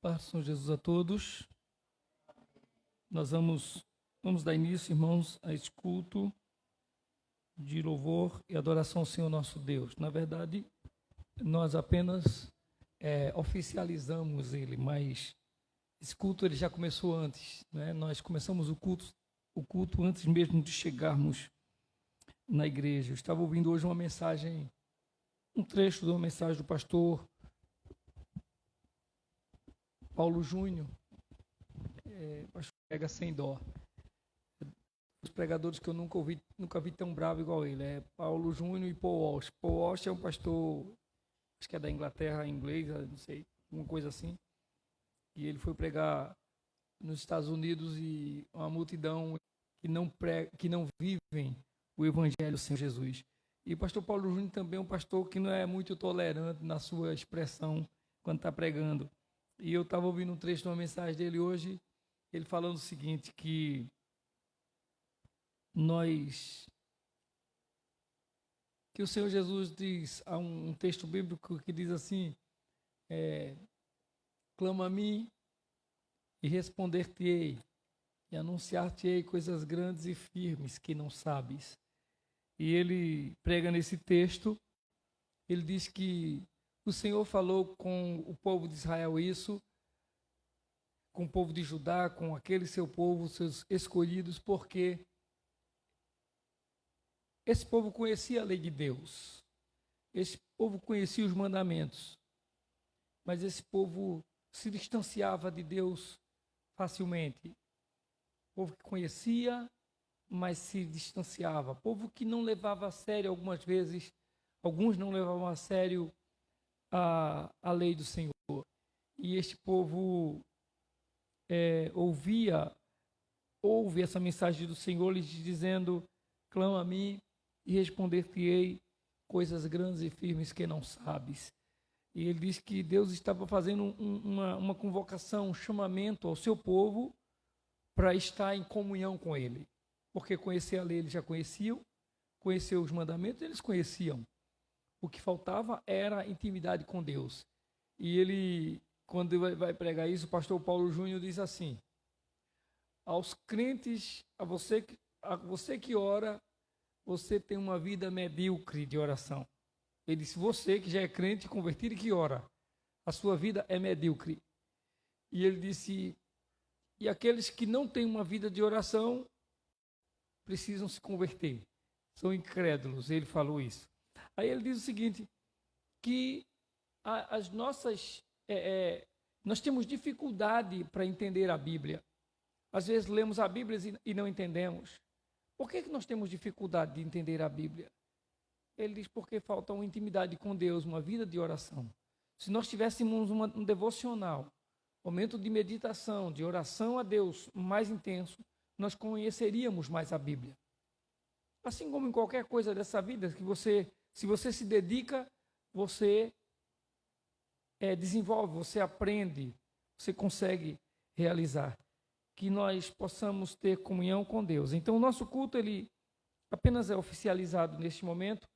Paz, Senhor Jesus, a todos. Nós vamos dar início, irmãos, a este culto de louvor e adoração ao Senhor nosso Deus. Na verdade, nós apenas oficializamos ele, mas esse culto ele já começou antes, né? Nós começamos o culto antes mesmo de chegarmos na igreja. Eu estava ouvindo hoje um trecho de uma mensagem do pastor Paulo Júnior, pastor prega sem dó. Os pregadores que eu nunca vi tão bravo igual ele, Paulo Júnior e Paul Walsh. Paul Walsh é um pastor, acho que é da Inglaterra, inglês, não sei, uma coisa assim. E ele foi pregar nos Estados Unidos e uma multidão que não vivem o evangelho sem Jesus. E o pastor Paulo Júnior também é um pastor que não é muito tolerante na sua expressão quando está pregando. E eu estava ouvindo um trecho de uma mensagem dele hoje, ele falando o seguinte, que o Senhor Jesus diz, há um texto bíblico que diz assim, clama a mim e responder-te-ei, e anunciar-te-ei coisas grandes e firmes que não sabes. E ele prega nesse texto, ele diz que o Senhor falou com o povo de Israel isso, com o povo de Judá, com aquele seu povo, seus escolhidos, porque esse povo conhecia a lei de Deus, esse povo conhecia os mandamentos, mas esse povo se distanciava de Deus facilmente. Povo que conhecia, mas se distanciava. Povo que não levava a sério algumas vezes, alguns não levavam a sério a lei do Senhor. E este povo ouve essa mensagem do Senhor lhes dizendo, clama a mim e responder-te-ei coisas grandes e firmes que não sabes. E ele diz que Deus estava fazendo uma convocação, um chamamento ao seu povo para estar em comunhão com ele. Porque conhecer a lei eles já conheciam, conhecer os mandamentos eles conheciam. O que faltava era intimidade com Deus. E ele, quando ele vai pregar isso, o pastor Paulo Júnior diz assim, aos crentes, a você que ora, você tem uma vida medíocre de oração. Ele disse, você que já é crente, convertido e que ora, a sua vida é medíocre. E ele disse, e aqueles que não têm uma vida de oração, precisam se converter. São incrédulos, ele falou isso. Aí ele diz o seguinte, que nós temos dificuldade para entender a Bíblia. Às vezes lemos a Bíblia e não entendemos. Por que nós temos dificuldade de entender a Bíblia? Ele diz, porque falta uma intimidade com Deus, uma vida de oração. Se nós tivéssemos um devocional, momento de meditação, de oração a Deus mais intenso, nós conheceríamos mais a Bíblia. Assim como em qualquer coisa dessa vida, se você se dedica, você desenvolve, você aprende, você consegue realizar. Que nós possamos ter comunhão com Deus. Então, o nosso culto, ele apenas é oficializado neste momento,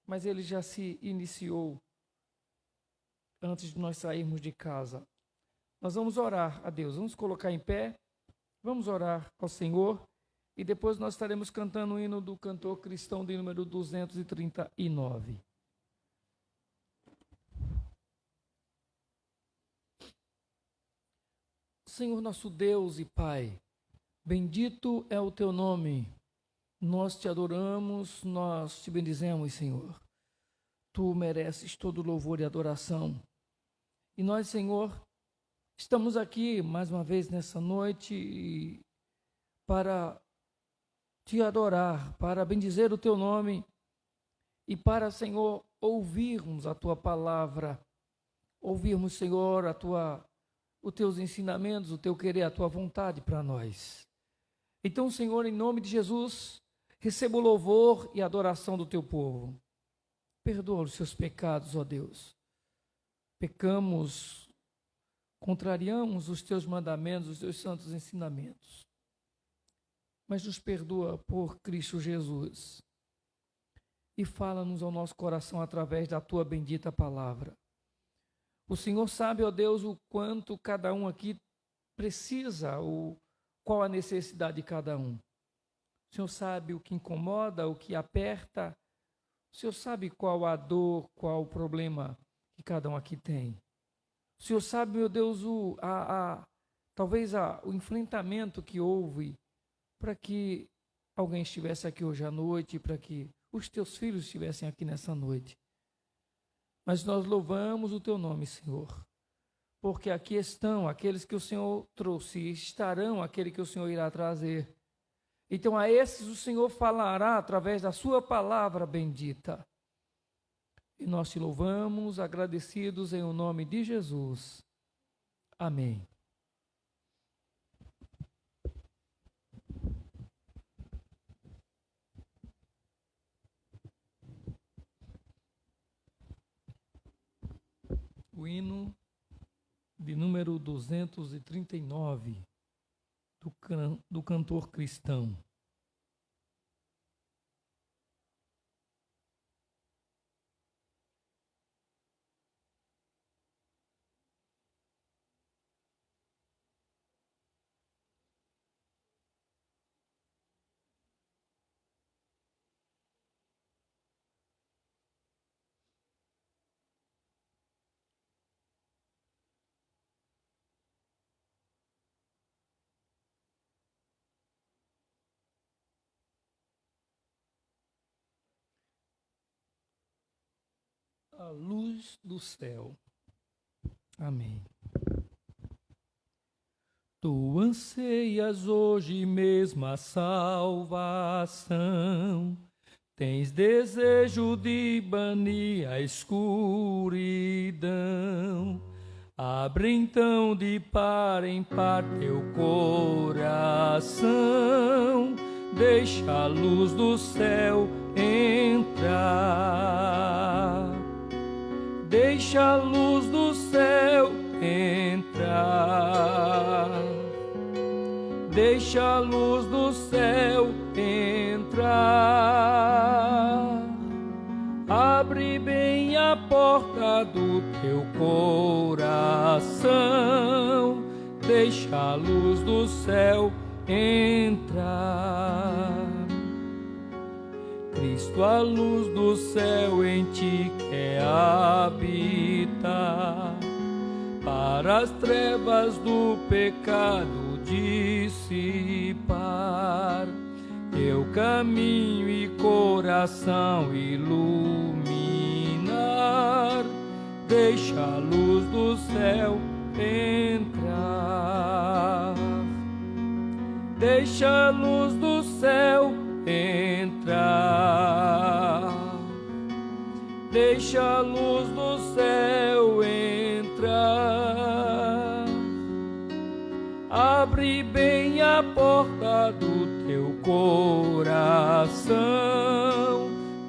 mas ele já se iniciou antes de nós sairmos de casa. Nós vamos orar a Deus, vamos colocar em pé, vamos orar ao Senhor, e depois nós estaremos cantando o hino do cantor cristão de número 239. Senhor nosso Deus e Pai, bendito é o teu nome, nós te adoramos, nós te bendizemos, Senhor. Tu mereces todo louvor e adoração. E nós, Senhor, estamos aqui mais uma vez nessa noite para te adorar, para bendizer o teu nome e para, Senhor, ouvirmos a tua palavra, ouvirmos, Senhor, os teus ensinamentos, o teu querer, a tua vontade para nós. Então, Senhor, em nome de Jesus, receba o louvor e a adoração do teu povo. Perdoa os seus pecados, ó Deus. Pecamos, contrariamos os teus mandamentos, os teus santos ensinamentos. Mas nos perdoa por Cristo Jesus. E fala-nos ao nosso coração através da tua bendita palavra. O Senhor sabe, ó Deus, o quanto cada um aqui precisa, qual a necessidade de cada um. O Senhor sabe o que incomoda, o que aperta. O Senhor sabe qual a dor, qual o problema que cada um aqui tem. O Senhor sabe, meu Deus, talvez o enfrentamento que houve para que alguém estivesse aqui hoje à noite, para que os teus filhos estivessem aqui nessa noite. Mas nós louvamos o teu nome, Senhor, porque aqui estão aqueles que o Senhor trouxe e estarão aquele que o Senhor irá trazer. Então a esses o Senhor falará através da sua palavra bendita. E nós te louvamos, agradecidos em o nome de Jesus. Amém. O hino de número 239 do cantor cristão. A luz do céu. Amém. Tu anseias hoje mesmo a salvação, tens desejo de banir a escuridão. Abre então de par em par teu coração, deixa a luz do céu entrar. Deixa a luz do céu entrar. Deixa a luz do céu entrar. Abre bem a porta do teu coração. Deixa a luz do céu entrar. Cristo, a luz do céu, em ti quer habitar, para as trevas do pecado dissipar, teu caminho e coração iluminar. Deixa a luz do céu entrar. Deixa a luz do céu entrar. Deixa a luz do céu entrar. Abre bem a porta do teu coração.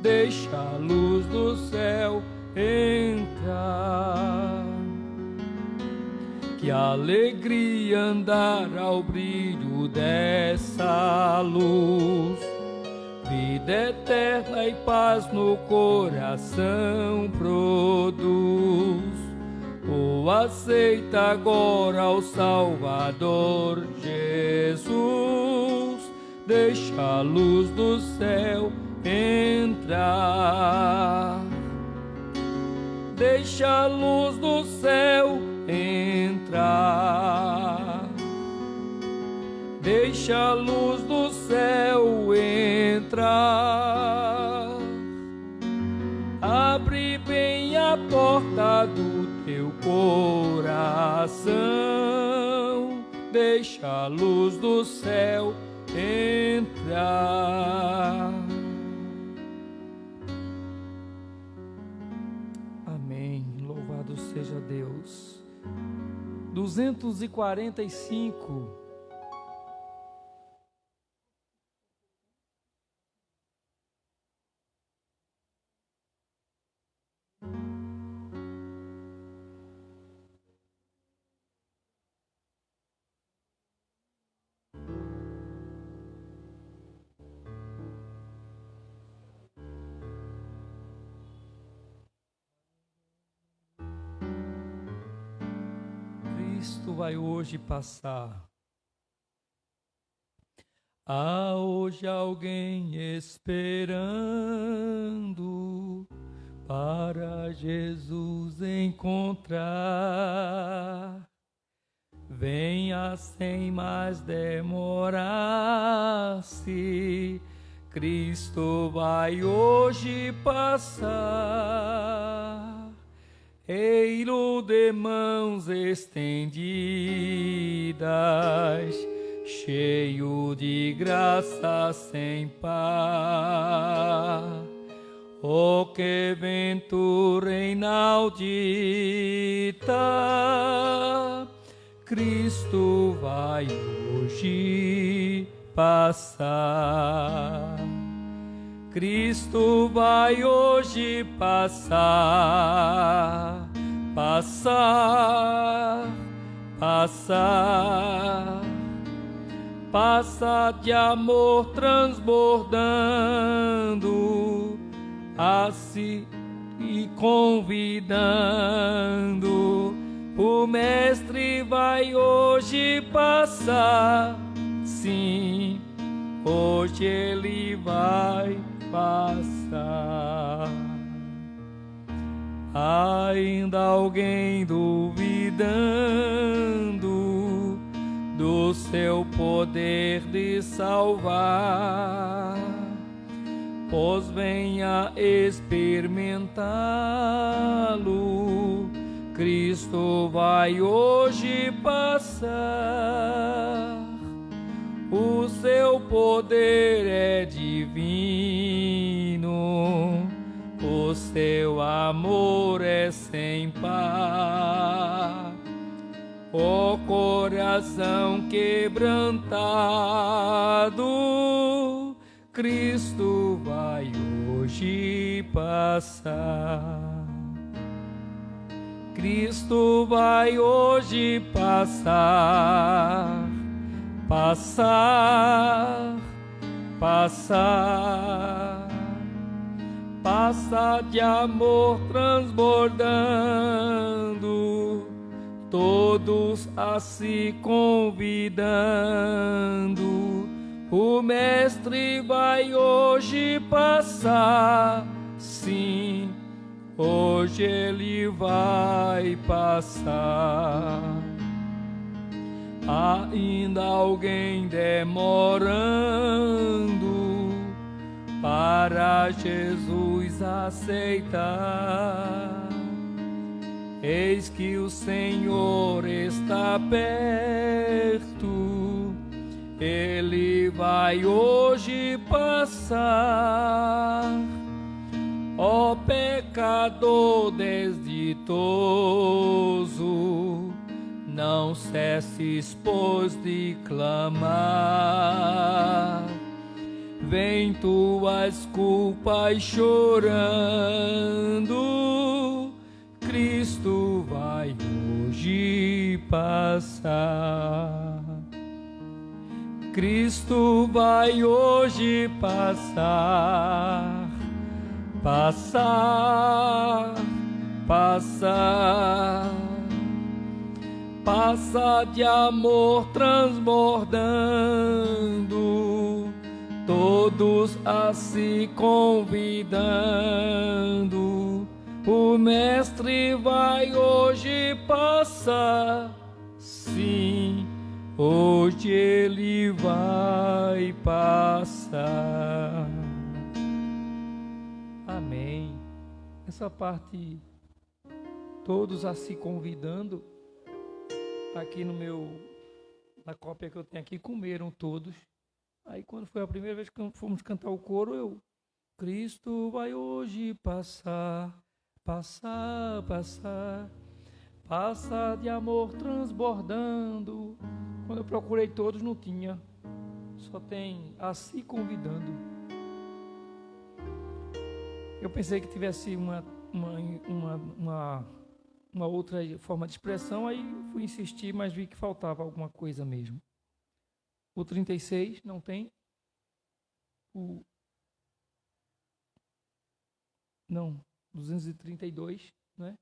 Deixa a luz do céu entrar. Que alegria andar ao brilho dessa luz, vida eterna e paz no coração produz. Oh, aceita agora ao Salvador Jesus, deixa a luz do céu entrar. Deixa a luz do céu entrar. Deixa a luz do céu entrar. Abre bem a porta do teu coração. Deixa a luz do céu entrar. Amém. Louvado seja Deus. 245. Cristo vai hoje passar. Há hoje alguém esperando para Jesus encontrar. Venha sem mais demorar-se, Cristo vai hoje passar. Eiro de mãos estendidas, cheio de graça sem par. Oh, que ventura inaudita, Cristo vai hoje passar. Cristo vai hoje passar, passar, passar. Passa de amor transbordando, assim e convidando. O Mestre vai hoje passar, sim, hoje ele vai passar. Ainda alguém duvidando do seu poder de salvar, pois venha experimentá-lo. Cristo vai hoje passar. O seu poder é divino, o seu amor é sem par. Ó coração quebrantado, Cristo vai hoje passar. Cristo vai hoje passar, passar, passar. Passa de amor transbordando, todos a se convidando. O Mestre vai hoje passar, sim, hoje ele vai passar. Ainda alguém demorando para Jesus aceitar. Eis que o Senhor está perto, ele vai hoje passar. Ó pecador desditoso, não cesses, pois, de clamar. Vem tuas culpas chorando, Cristo vai hoje passar. Cristo vai hoje passar, passar, passar. Passa de amor transbordando, todos a se convidando. O Mestre vai hoje passar, sim, hoje ele vai passar. Amém. Essa parte, todos a se convidando, aqui na cópia que eu tenho aqui, comeram todos. Aí quando foi a primeira vez que fomos cantar o coro, Cristo vai hoje passar, passar, passar. Passa de amor transbordando. Quando eu procurei todos, não tinha. Só tem a se convidando. Eu pensei que tivesse uma outra forma de expressão, aí fui insistir, mas vi que faltava alguma coisa mesmo. O 36 não tem. Não, 232, né?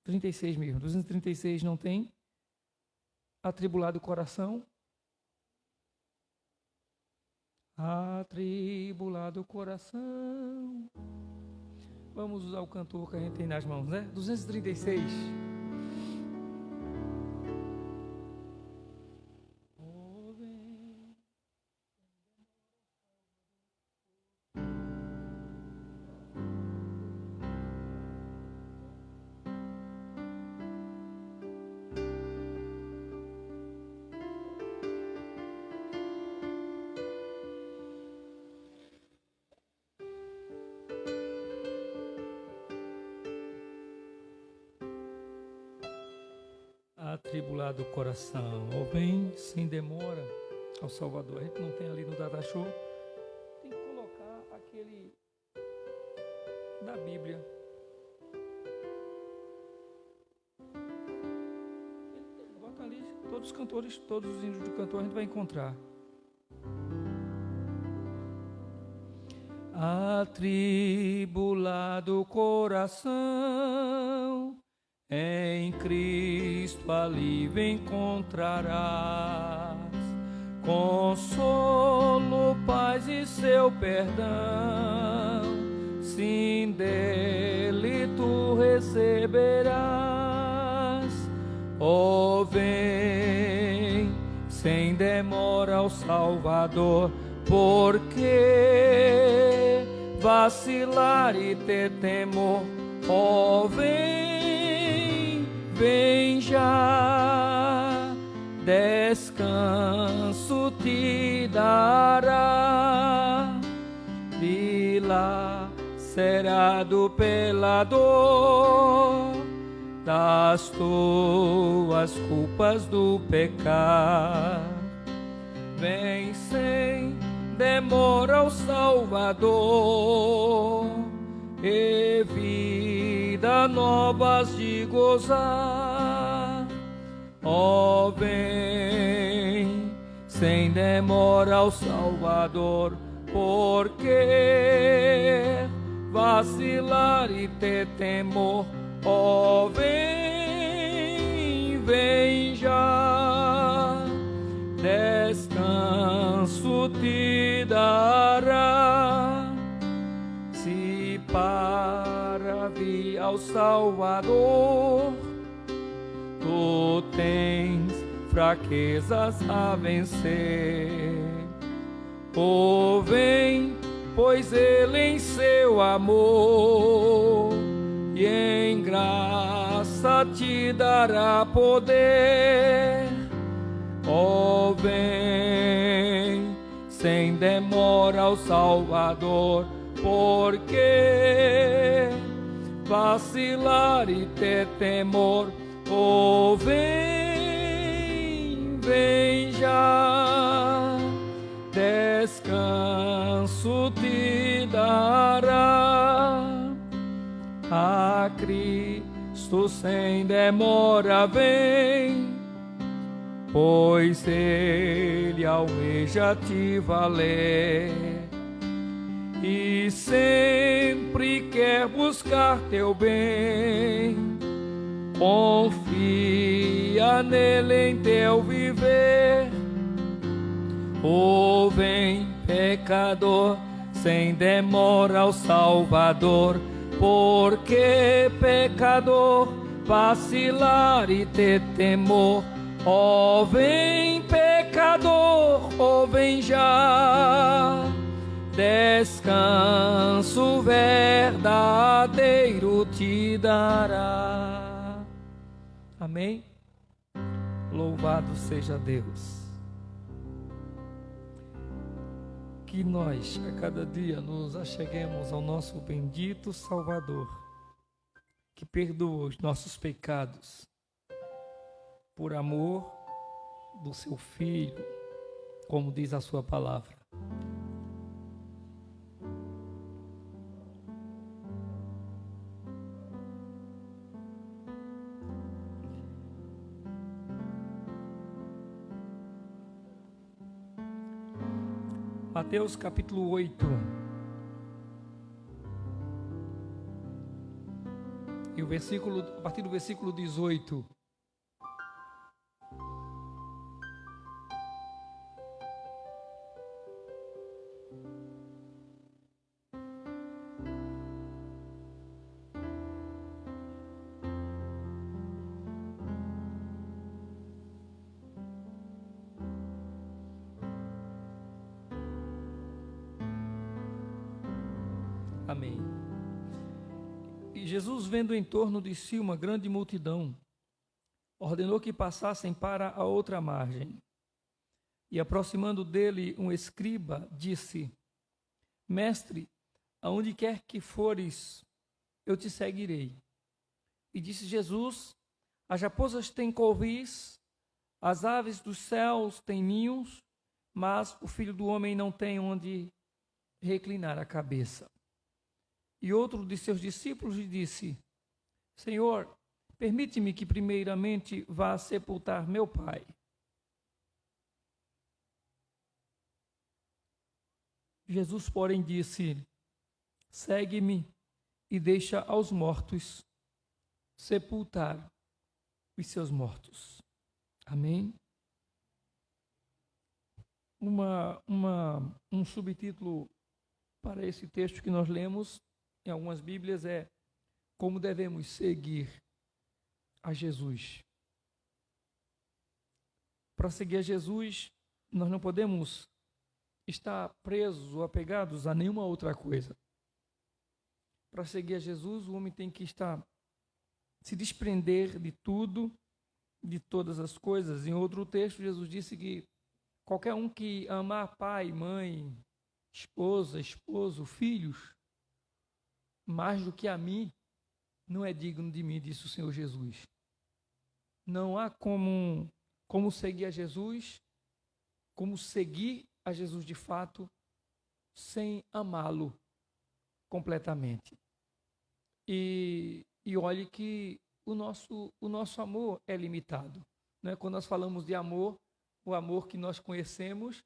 36 mesmo. 236 não tem. Atribulado o coração. Atribulado o coração. Vamos usar o cantor que a gente tem nas mãos, né? 236. Atribulado o coração, ó, vem sem demora ao Salvador. A gente não tem ali no Data Show, tem que colocar aquele da Bíblia. Bota ali, todos os cantores, todos os hinos do cantor a gente vai encontrar. Atribulado o coração, em Cristo alívio encontrarás, consolo, paz e seu perdão, sim, dele tu receberás. Ó, vem sem demora ao Salvador, porque vacilar e ter temor? Ó, vem já, descanso te dará, dilacerado pela dor das tuas culpas do pecado. Vem sem demora ao Salvador, e vida novas de gozar. Ó, vem sem demora ao Salvador, porque vacilar e ter temor? Ó, vem já, descanso te dará. Se para vir ao Salvador tu tens fraquezas a vencer, oh, vem, pois ele em seu amor e em graça te dará poder. Oh, vem sem demora ao Salvador, porque vacilar e ter temor? Oh, vem já, descanso te dará. A Cristo sem demora vem, pois ele almeja te valer e sempre quer buscar teu bem. Confia nele em teu viver. Oh, vem, pecador, sem demora ao Salvador, porque pecador vacilar e ter temor? Ó, vem, pecador, ó, vem já, descanso verdadeiro te dará. Amém? Louvado seja Deus. Que nós, a cada dia, nos acheguemos ao nosso bendito Salvador, que perdoa os nossos pecados, por amor do seu Filho, como diz a sua palavra. Mateus capítulo 8. E a partir do versículo 18. Amém. E Jesus, vendo em torno de si uma grande multidão, ordenou que passassem para a outra margem. E aproximando dele um escriba, disse: Mestre, aonde quer que fores, eu te seguirei. E disse Jesus: As raposas têm covis, as aves dos céus têm ninhos, mas o Filho do Homem não tem onde reclinar a cabeça. E outro de seus discípulos lhe disse: Senhor, permite-me que primeiramente vá sepultar meu pai. Jesus, porém, disse: Segue-me e deixa aos mortos sepultar os seus mortos. Amém? Um subtítulo para esse texto que nós lemos em algumas Bíblias é: Como devemos seguir a Jesus. Para seguir a Jesus, nós não podemos estar presos ou apegados a nenhuma outra coisa. Para seguir a Jesus, o homem tem que se desprender de tudo, de todas as coisas. Em outro texto, Jesus disse que qualquer um que amar pai, mãe, esposa, esposo, filhos, mais do que a mim, não é digno de mim, disse o Senhor Jesus. Não há como seguir a Jesus, como seguir a Jesus de fato, sem amá-lo completamente. E olhe que o nosso amor é limitado. Né? Quando nós falamos de amor, o amor que nós conhecemos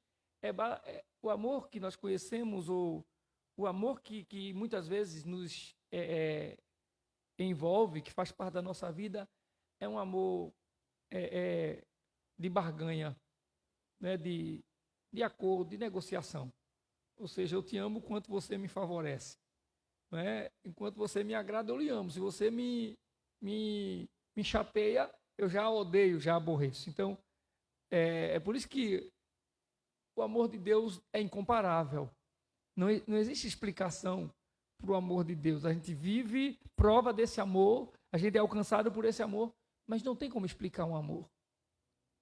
o amor que nós conhecemos, ou o amor que muitas vezes nos envolve, que faz parte da nossa vida, é um amor de barganha, né? de acordo, de negociação. Ou seja, eu te amo quanto você me favorece. Né? Enquanto você me agrada, eu lhe amo. Se você me chateia, eu já odeio, já aborreço. Então, é por isso que o amor de Deus é incomparável. Não existe explicação para o amor de Deus. A gente vive prova desse amor, a gente é alcançado por esse amor, mas não tem como explicar um amor.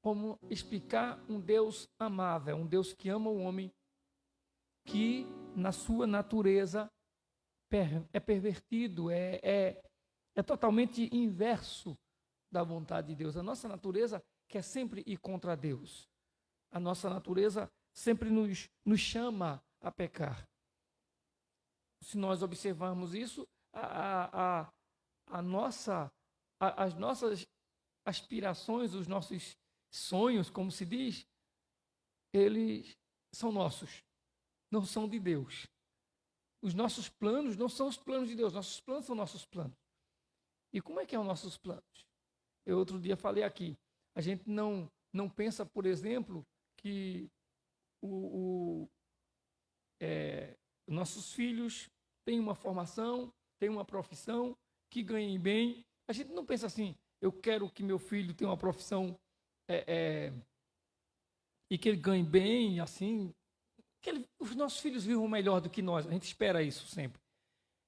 Como explicar um Deus amável, um Deus que ama o homem, que na sua natureza é pervertido, é totalmente inverso da vontade de Deus. A nossa natureza quer sempre ir contra Deus. A nossa natureza sempre nos chama a pecar. Se nós observarmos isso, as nossas aspirações, os nossos sonhos, como se diz, eles são nossos, não são de Deus. Os nossos planos não são os planos de Deus, nossos planos são nossos planos. E como é que são os nossos planos? Eu outro dia falei aqui, a gente não pensa, por exemplo, que nossos filhos têm uma formação, têm uma profissão, que ganhem bem. A gente não pensa assim: eu quero que meu filho tenha uma profissão e que ele ganhe bem, assim, os nossos filhos vivam melhor do que nós. A gente espera isso sempre.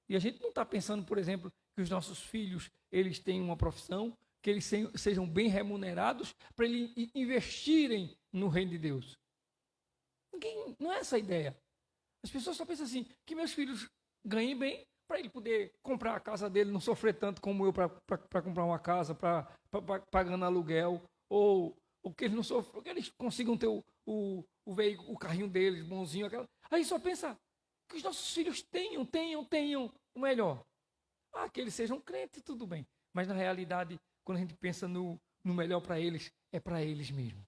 E a gente não está pensando, por exemplo, que os nossos filhos eles tenham uma profissão, que eles sejam bem remunerados para eles investirem no reino de Deus. Não é essa a ideia. As pessoas só pensam assim: que meus filhos ganhem bem para ele poder comprar a casa dele, não sofrer tanto como eu para comprar uma casa, pagando aluguel, ou que eles não sofram, que eles consigam ter o veículo, o carrinho deles, bonzinho, aquela. Aí só pensa que os nossos filhos tenham o melhor. Que eles sejam crentes, tudo bem. Mas na realidade, quando a gente pensa no melhor para eles, é para eles mesmo.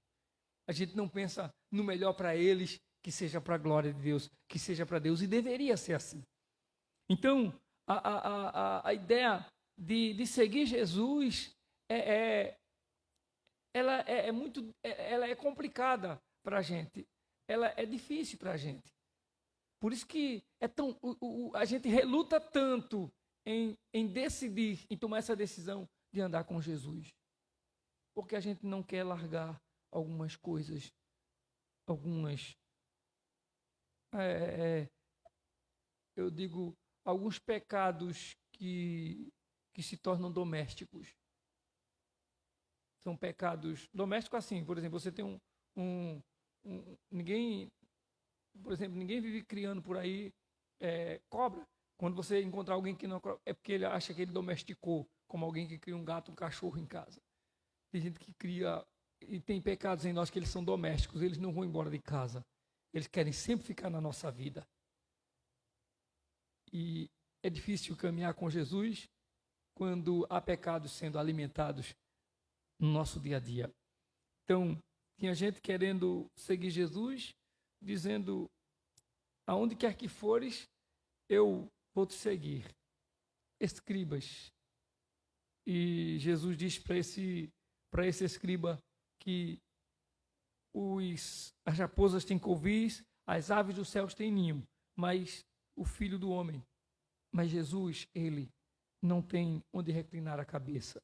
A gente não pensa no melhor para eles, que seja para a glória de Deus, que seja para Deus, e deveria ser assim. Então, a ideia de seguir Jesus ela é complicada para a gente, ela é difícil para a gente. Por isso que a gente reluta tanto em decidir, em tomar essa decisão de andar com Jesus. Porque a gente não quer largar algumas coisas, eu digo, alguns pecados que se tornam domésticos. São pecados domésticos assim, por exemplo, você tem ninguém, por exemplo, ninguém vive criando por aí cobra. Quando você encontrar alguém que não é porque ele acha que ele domesticou, como alguém que cria um gato, um cachorro em casa. Tem gente que cria, e tem pecados em nós que eles são domésticos, eles não vão embora de casa. Eles querem sempre ficar na nossa vida. E é difícil caminhar com Jesus quando há pecados sendo alimentados no nosso dia a dia. Então, tinha gente querendo seguir Jesus, dizendo, aonde quer que fores, eu vou te seguir. Escribas. E Jesus diz para esse escriba que as raposas têm covis, as aves dos céus têm ninho, mas o Filho do Homem, mas Jesus, ele não tem onde reclinar a cabeça.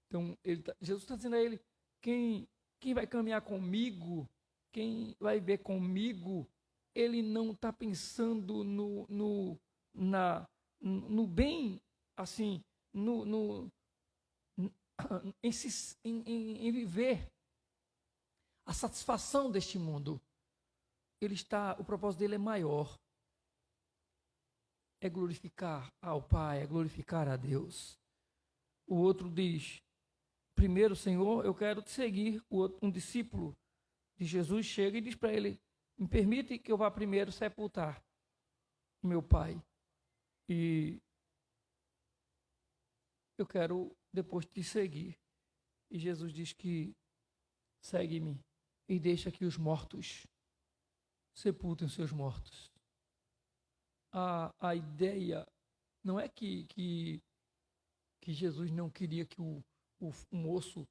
Então, Jesus está dizendo a ele, quem vai caminhar comigo, quem vai ver comigo, ele não está pensando no bem, assim, em viver a satisfação deste mundo. O propósito dele é maior. É glorificar ao Pai, é glorificar a Deus. O outro diz, primeiro, Senhor, eu quero te seguir. Um discípulo de Jesus chega e diz para ele, me permite que eu vá primeiro sepultar meu pai. E eu quero depois te seguir. E Jesus diz que segue-me e deixa que os mortos sepultem seus mortos. A ideia não é que Jesus não queria que o moço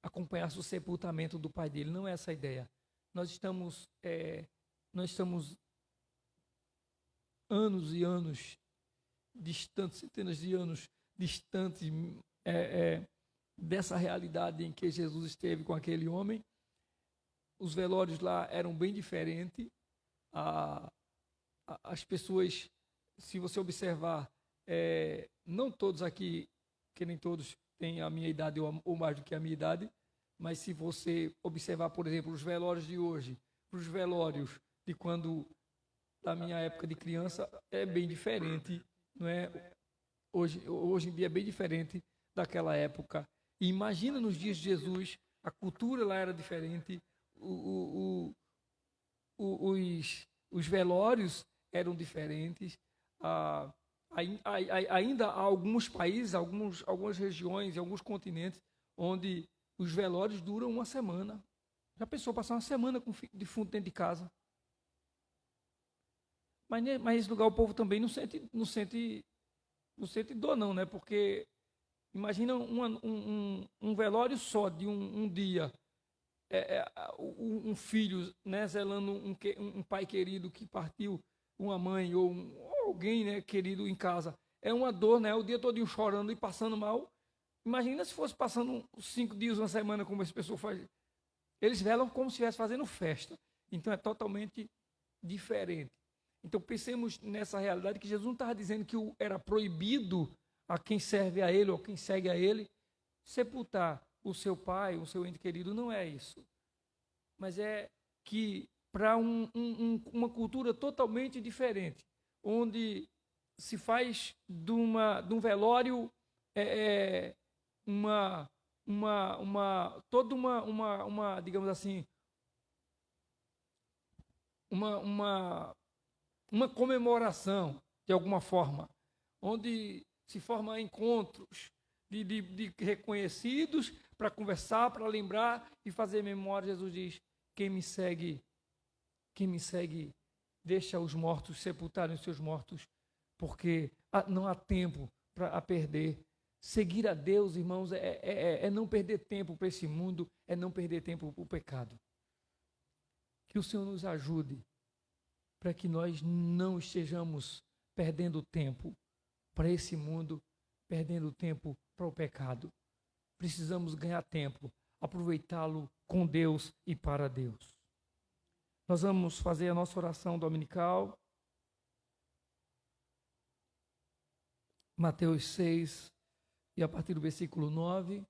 acompanhasse o sepultamento do pai dele. Não é essa a ideia. Nós estamos anos e anos distantes, centenas de anos distantes dessa realidade em que Jesus esteve com aquele homem. Os velórios lá eram bem diferentes. As pessoas, se você observar, não todos aqui, que nem todos têm a minha idade ou mais do que a minha idade, mas se você observar, por exemplo, os velórios de hoje, os velórios de quando, da minha época de criança, é bem diferente, não é? Hoje em dia é bem diferente daquela época. E imagina nos dias de Jesus, a cultura lá era diferente, os velórios eram diferentes. Ainda há alguns países, algumas regiões e alguns continentes onde os velórios duram uma semana. Já pensou passar uma semana com defunto dentro de casa? Mas nesse lugar o povo também não sente dor não, né? Porque imagina um velório só de um dia. Um filho, né, zelando um pai querido que partiu, uma mãe ou alguém, né, querido em casa. É uma dor, né? O dia todo chorando e passando mal. Imagina se fosse passando 5 dias, uma semana, como essa pessoa faz. Eles velam como se estivesse fazendo festa. Então é totalmente diferente. Então pensemos nessa realidade que Jesus não estava dizendo que era proibido a quem serve a ele ou quem segue a ele sepultar o seu pai, o seu ente querido. Não é isso. Mas é que para uma cultura totalmente diferente, onde se faz de um velório digamos assim, uma comemoração, de alguma forma, onde se formam encontros de reconhecidos para conversar, para lembrar e fazer memória. Jesus diz, quem me segue, deixa os mortos sepultarem os seus mortos, porque não há tempo para perder. Seguir a Deus, irmãos, é não perder tempo para esse mundo, é não perder tempo para o pecado. Que o Senhor nos ajude para que nós não estejamos perdendo tempo para esse mundo, perdendo tempo para o pecado. Precisamos ganhar tempo, aproveitá-lo com Deus e para Deus. Nós vamos fazer a nossa oração dominical. Mateus 6, e a partir do versículo 9.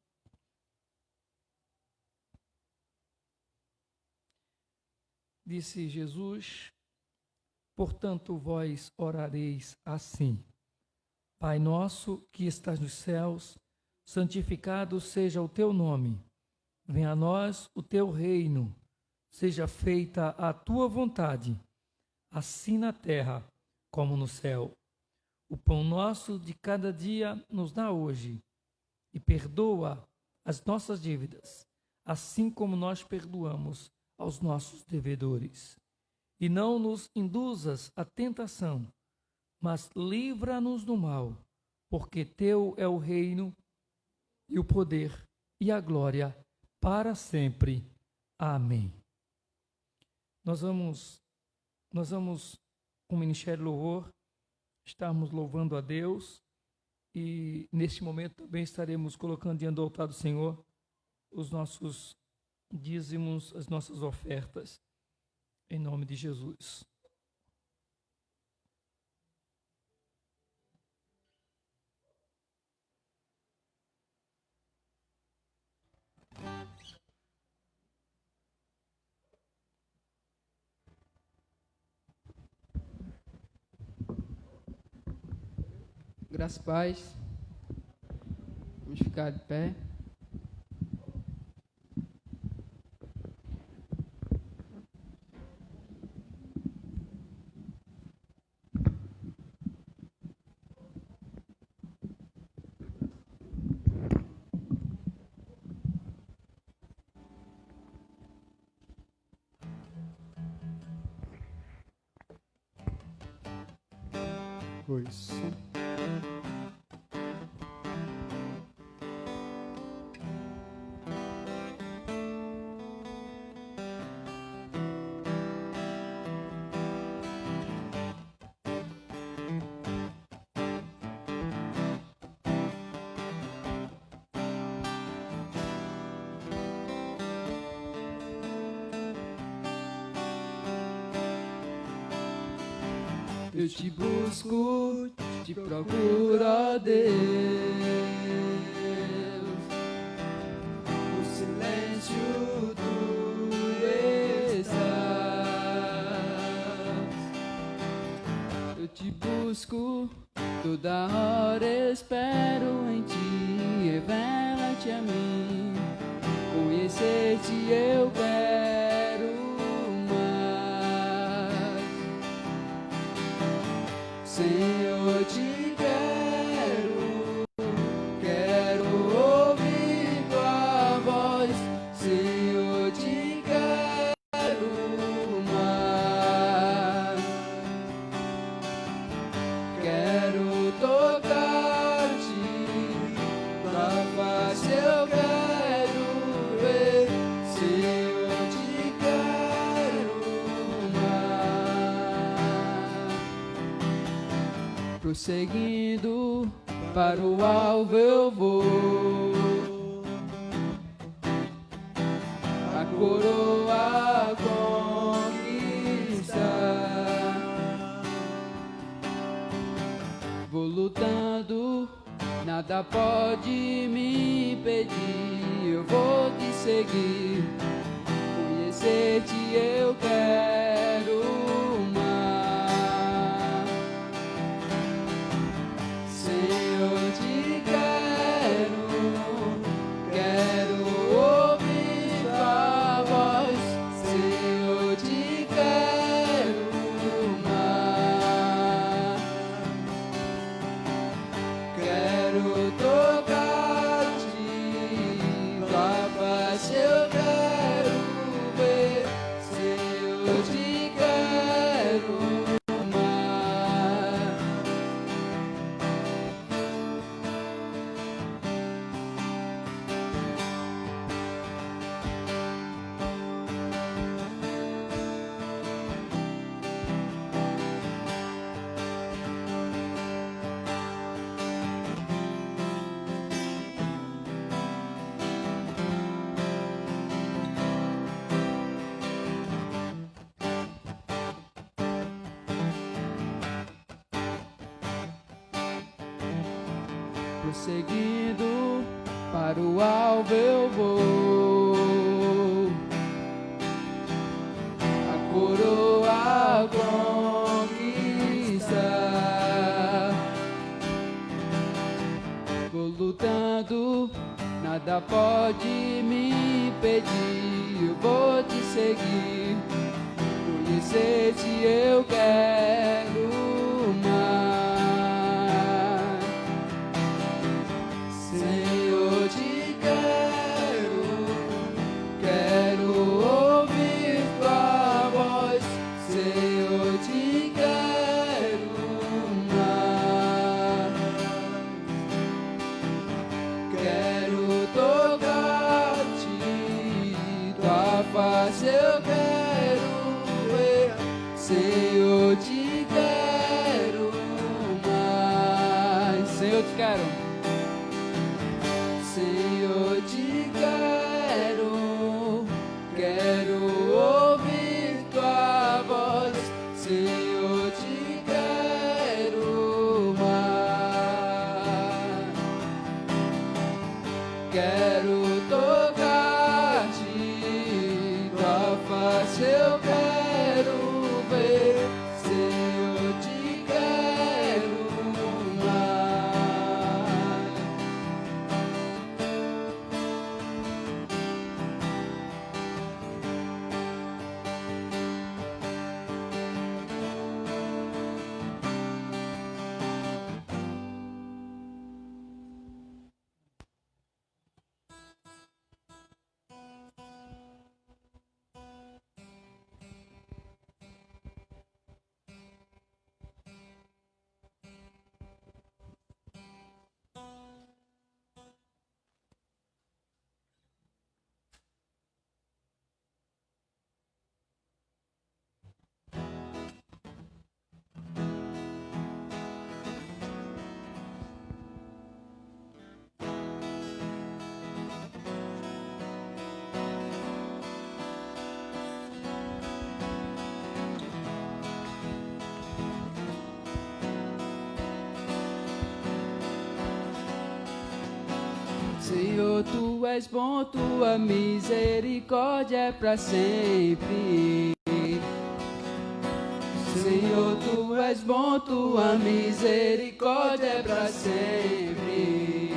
Disse Jesus: portanto, vós orareis assim: Pai nosso que estás nos céus, santificado seja o teu nome. Venha a nós o teu reino. Seja feita a tua vontade, assim na terra como no céu. O pão nosso de cada dia nos dá hoje, e perdoa as nossas dívidas, assim como nós perdoamos aos nossos devedores. E não nos induzas à tentação, mas livra-nos do mal, porque teu é o reino e o poder e a glória para sempre. Amém. Nós vamos, com o Ministério Louvor, estarmos louvando a Deus, e neste momento também estaremos colocando diante do altar do Senhor os nossos dízimos, as nossas ofertas, em nome de Jesus. Graças a paz. Vamos ficar de pé. Pois. Eu te busco, te procuro, ó Deus. O silêncio tu estás. Eu te busco, toda hora espero em ti. Revela-te a mim, conhecer-te eu quero. Senhor, te quero ouvir tua voz. Senhor, te quero mais. Quero tocar-te, tua face eu quero ver. Senhor, te quero mais. Prosseguindo para o alvo eu vou, a coroa conquistar. Vou lutando, nada pode me impedir. Eu vou te seguir, conhecer-te eu quero mais. Senhor, te quero ouvir tua voz. Senhor, te quero mais. Quero tocar-te, tua face eu quero ver. Senhor, seguindo, para o alvo eu vou. A coroa conquistar. Vou lutando, nada pode me impedir. Eu vou te seguir, conhecer se eu quero mais. Senhor, te quero ouvir tua voz. Senhor, te quero mais. Quero tocar-te, tua face eu quero ver. Senhor, te quero mais. Senhor, te quero. Senhor, te quero ouvir tua voz. Senhor, te quero mais. Quero tocar-te, tua face eu quero ver. Senhor, te quero mais. Senhor, tu és bom, tua misericórdia é para sempre. Senhor, tu és bom, tua misericórdia é para sempre.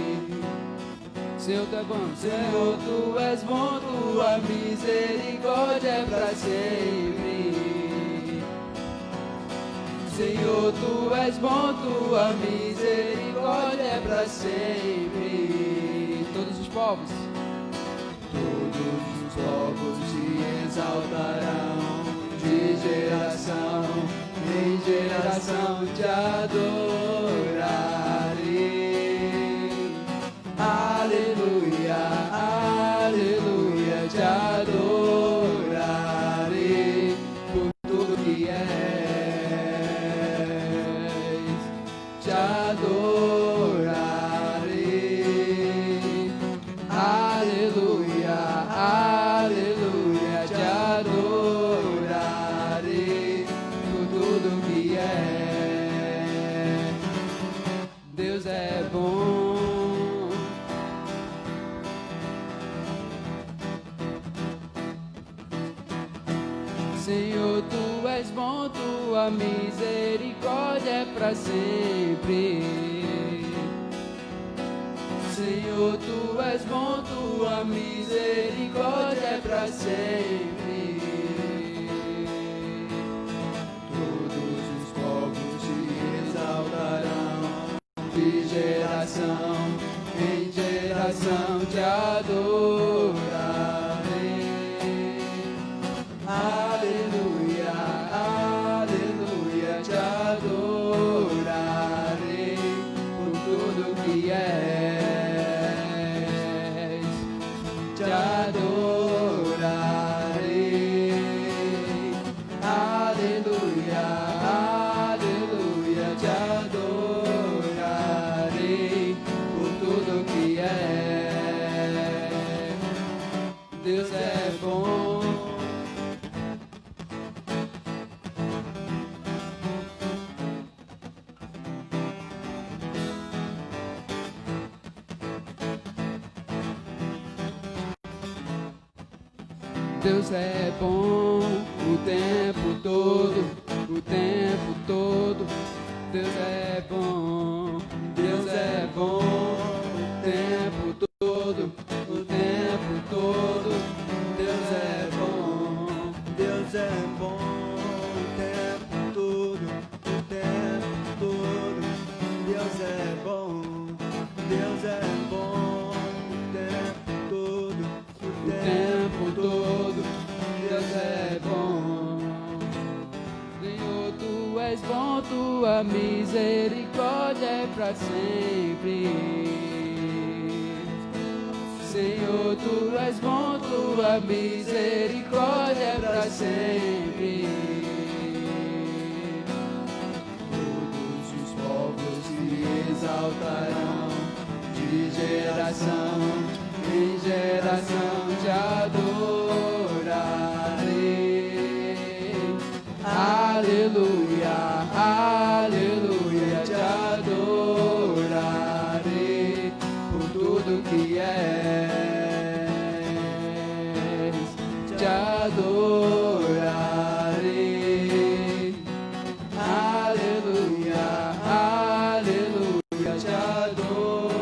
Senhor, tu é bom. Senhor, tu és bom, tua misericórdia é para sempre. Senhor, tu és bom, tua misericórdia é para sempre. Todos os povos se exaltarão, de geração em geração te adorarei. Aleluia, aleluia, te adorarei por tudo que és, te adorarei. Aleluia, aleluia, te adorarei por tudo que é. Deus é bom. Senhor, tu és bom, tua misericórdia é para sempre. Senhor, tu és bom, tua misericórdia é para sempre. Todos os povos se exaltarão, de geração em geração te adorarei. Aleluia, aleluia, te adorarei por tudo que és, te adorarei. Aleluia, aleluia, te adorarei por tudo que és. Deus é bom. Deus é bom o tempo todo, o tempo todo. Deus é bom, Deus é bom o tempo todo, o tempo todo. Deus é bom, Deus é bom o tempo todo, o tempo todo. Deus é bom, Deus é bom o tempo todo, o tempo todo. Deus é bom. Senhor, tu és bom, tua misericórdia é pra sempre. Senhor, tu és bom, tua misericórdia é pra sempre. Todos os povos te exaltarão, de geração em geração te adorarei. Aleluia, aleluia, te adorarei por tudo que és, te adorarei. Aleluia, aleluia, te adorarei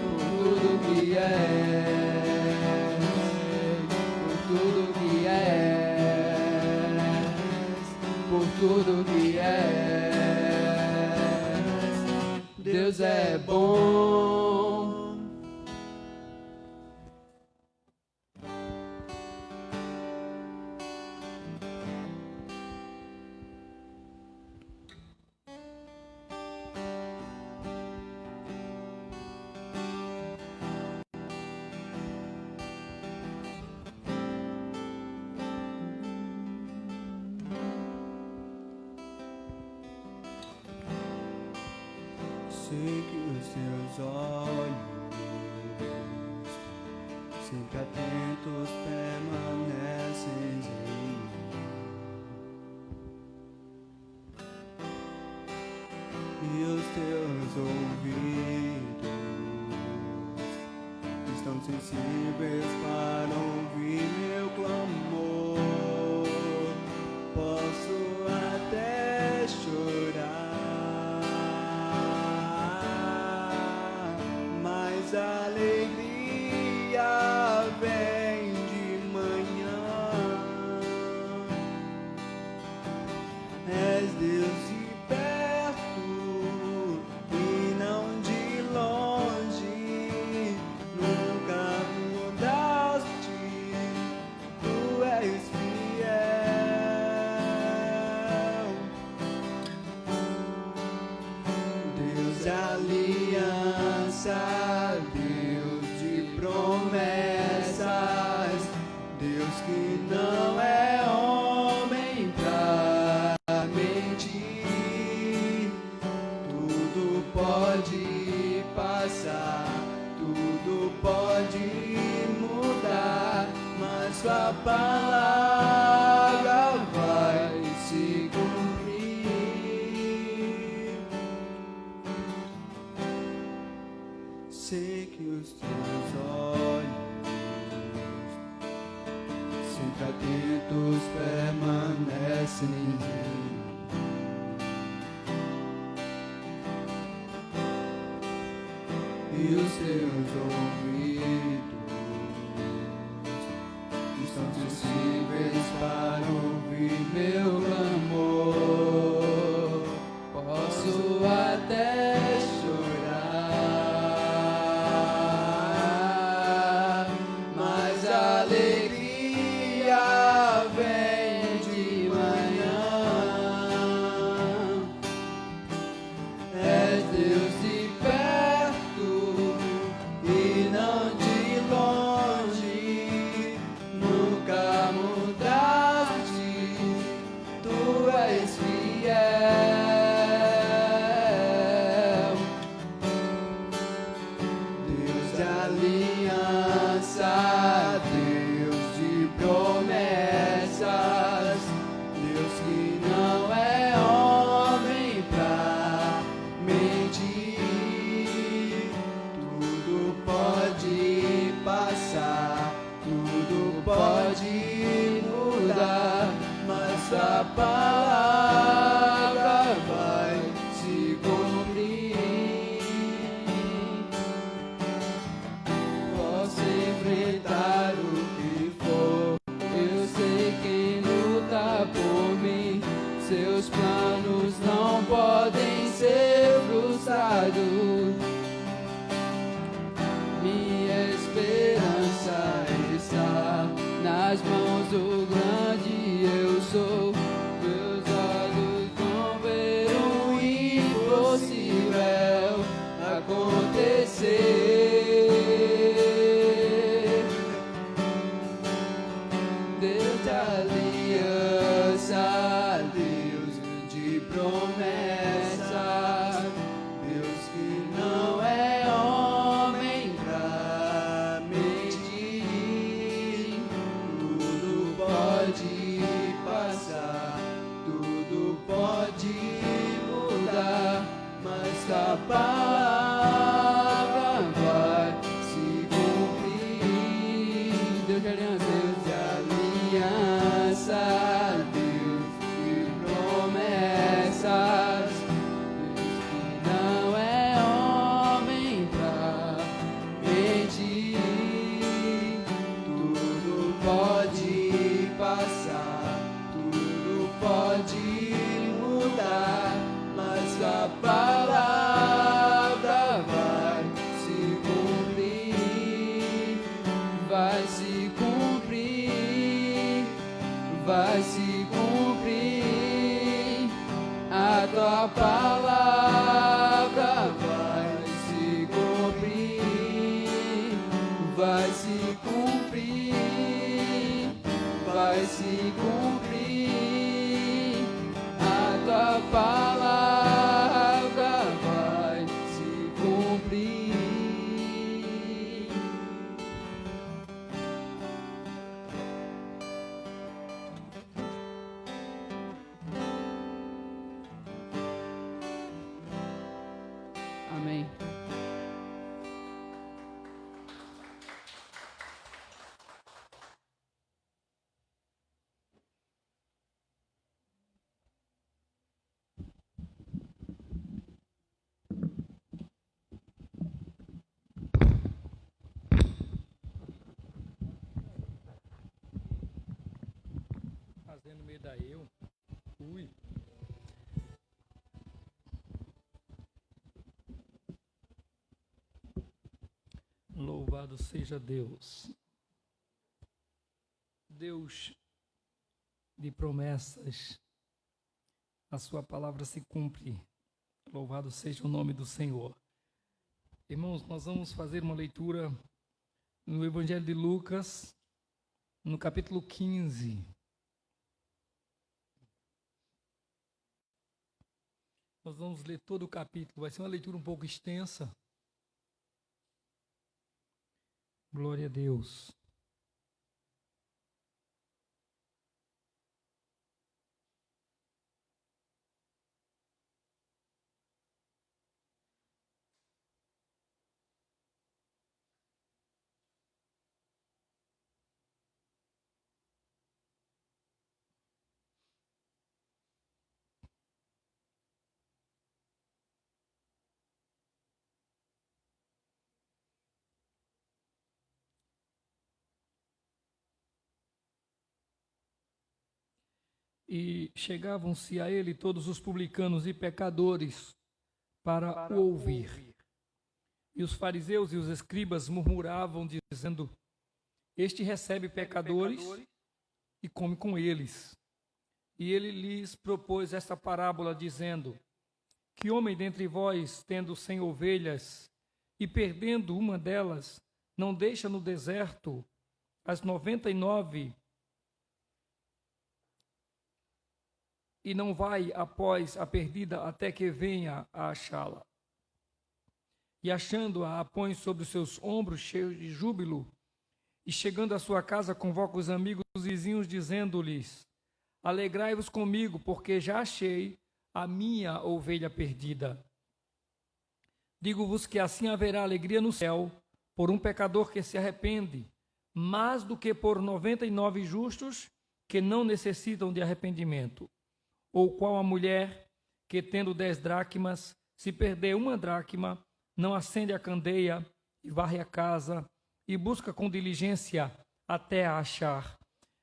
por tudo que és, por tudo que és, por tudo que és. Deus é bom. sei que os teus olhos, sempre atentos, permanecem em mim. E os teus ouvidos estão sensíveis para ouvir meu clamor. Posso até chorar, mas a alegria vem de manhã. És Deus de perto e não de longe, nunca mudaste, tu és fiel. Deus de aliança, Deus de promessas, Deus que não é homem pra mentir. Tudo pode passar, tudo pode mudar, mas sua palavra vai se cumprir. Sei que os teus olhos, sempre atentos, permanecem em mim. E os teus ouvidos estão sensíveis para ouvir meu clamor. Posso até chorar, mas a alegria vem de manhã. És Deus de perto e não de Essa palavra vai se cumprir. Posso enfrentar o que for, eu sei quem luta por mim. Seus planos não podem ser frustrados. Minha esperança está nas mãos do grande eu sou. Meus olhos vão ver o impossível acontecer. Deus de aliança, Deus de promessas, Deus que não é homem pra mentir. Tudo pode passar, tudo pode mudar, mas a palavra vai se cumprir. Deus de aliança, Deus de promessas, Deus que não é homem pra mentir. Tudo pode passar, tudo pode mudar, mas a palavra vai se cumprir. Vai se cumprir, vai se cumprir. A tua palavra vai se cumprir, vai se cumprir, vai se cumprir. A tua palavra vai se cumprir. Amém. Fazendo meio da eu. Ui. Louvado seja Deus. Deus de promessas, a sua palavra se cumpre. Louvado seja o nome do Senhor. Irmãos, nós vamos fazer uma leitura no Evangelho de Lucas, no capítulo 15. Nós vamos ler todo o capítulo, vai ser uma leitura um pouco extensa. Glória a Deus. E chegavam-se a ele todos os publicanos e pecadores para o ouvir. E os fariseus e os escribas murmuravam, dizendo: Este recebe pecadores e come com eles. E ele lhes propôs esta parábola, dizendo: Que homem dentre vós, tendo 100 ovelhas, e perdendo uma delas, não deixa no deserto as 99 e não vai após a perdida até que venha a achá-la. E achando-a, a põe sobre os seus ombros, cheio de júbilo, e chegando à sua casa, convoca os amigos e os vizinhos, dizendo-lhes: Alegrai-vos comigo, porque já achei a minha ovelha perdida. Digo-vos que assim haverá alegria no céu por um pecador que se arrepende, mais do que por 99 justos que não necessitam de arrependimento? Ou qual a mulher que, tendo 10 dracmas, se perder 1 dracma, não acende a candeia e varre a casa e busca com diligência até a achar?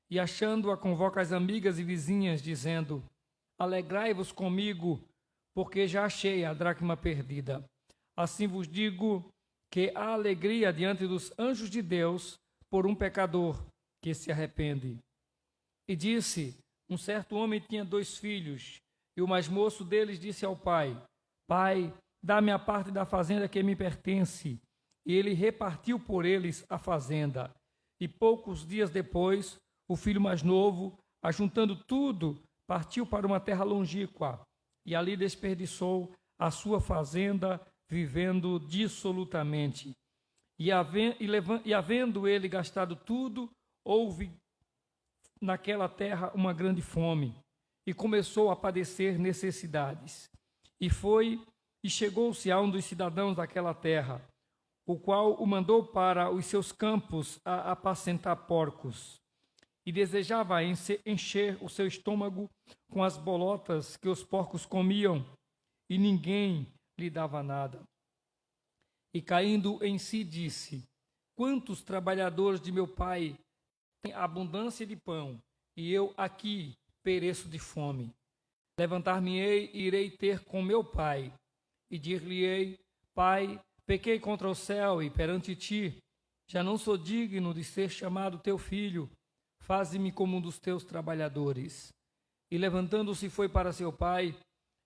E achando-a, convoca as amigas e vizinhas, dizendo: alegrai-vos comigo, porque já achei a dracma perdida. Assim vos digo que há alegria diante dos anjos de Deus por um pecador que se arrepende. E disse: um certo homem tinha 2 filhos, e o mais moço deles disse ao pai: Pai, dá-me a parte da fazenda que me pertence. E ele repartiu por eles a fazenda. E poucos dias depois, o filho mais novo, ajuntando tudo, partiu para uma terra longínqua, e ali desperdiçou a sua fazenda, vivendo dissolutamente. E havendo ele gastado tudo, houve naquela terra uma grande fome, e começou a padecer necessidades. E chegou-se a um dos cidadãos daquela terra, o qual o mandou para os seus campos a apacentar porcos, e desejava encher o seu estômago com as bolotas que os porcos comiam, e ninguém lhe dava nada. E caindo em si disse: quantos trabalhadores de meu pai têm abundância de pão, e eu aqui pereço de fome. Levantar-me-ei e irei ter com meu pai, e dir-lhe-ei: Pai, pequei contra o céu e perante ti, já não sou digno de ser chamado teu filho, faze-me como um dos teus trabalhadores. E levantando-se foi para seu pai,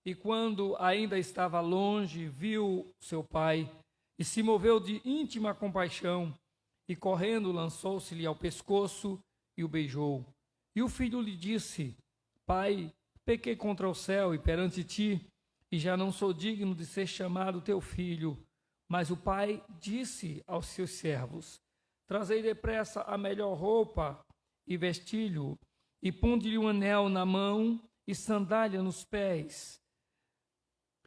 e quando ainda estava longe, viu seu pai, e se moveu de íntima compaixão, e correndo lançou-se-lhe ao pescoço e o beijou. E o filho lhe disse: Pai, pequei contra o céu e perante ti, e já não sou digno de ser chamado teu filho. Mas o pai disse aos seus servos: trazei depressa a melhor roupa e vestilho, e ponde-lhe um anel na mão e sandália nos pés.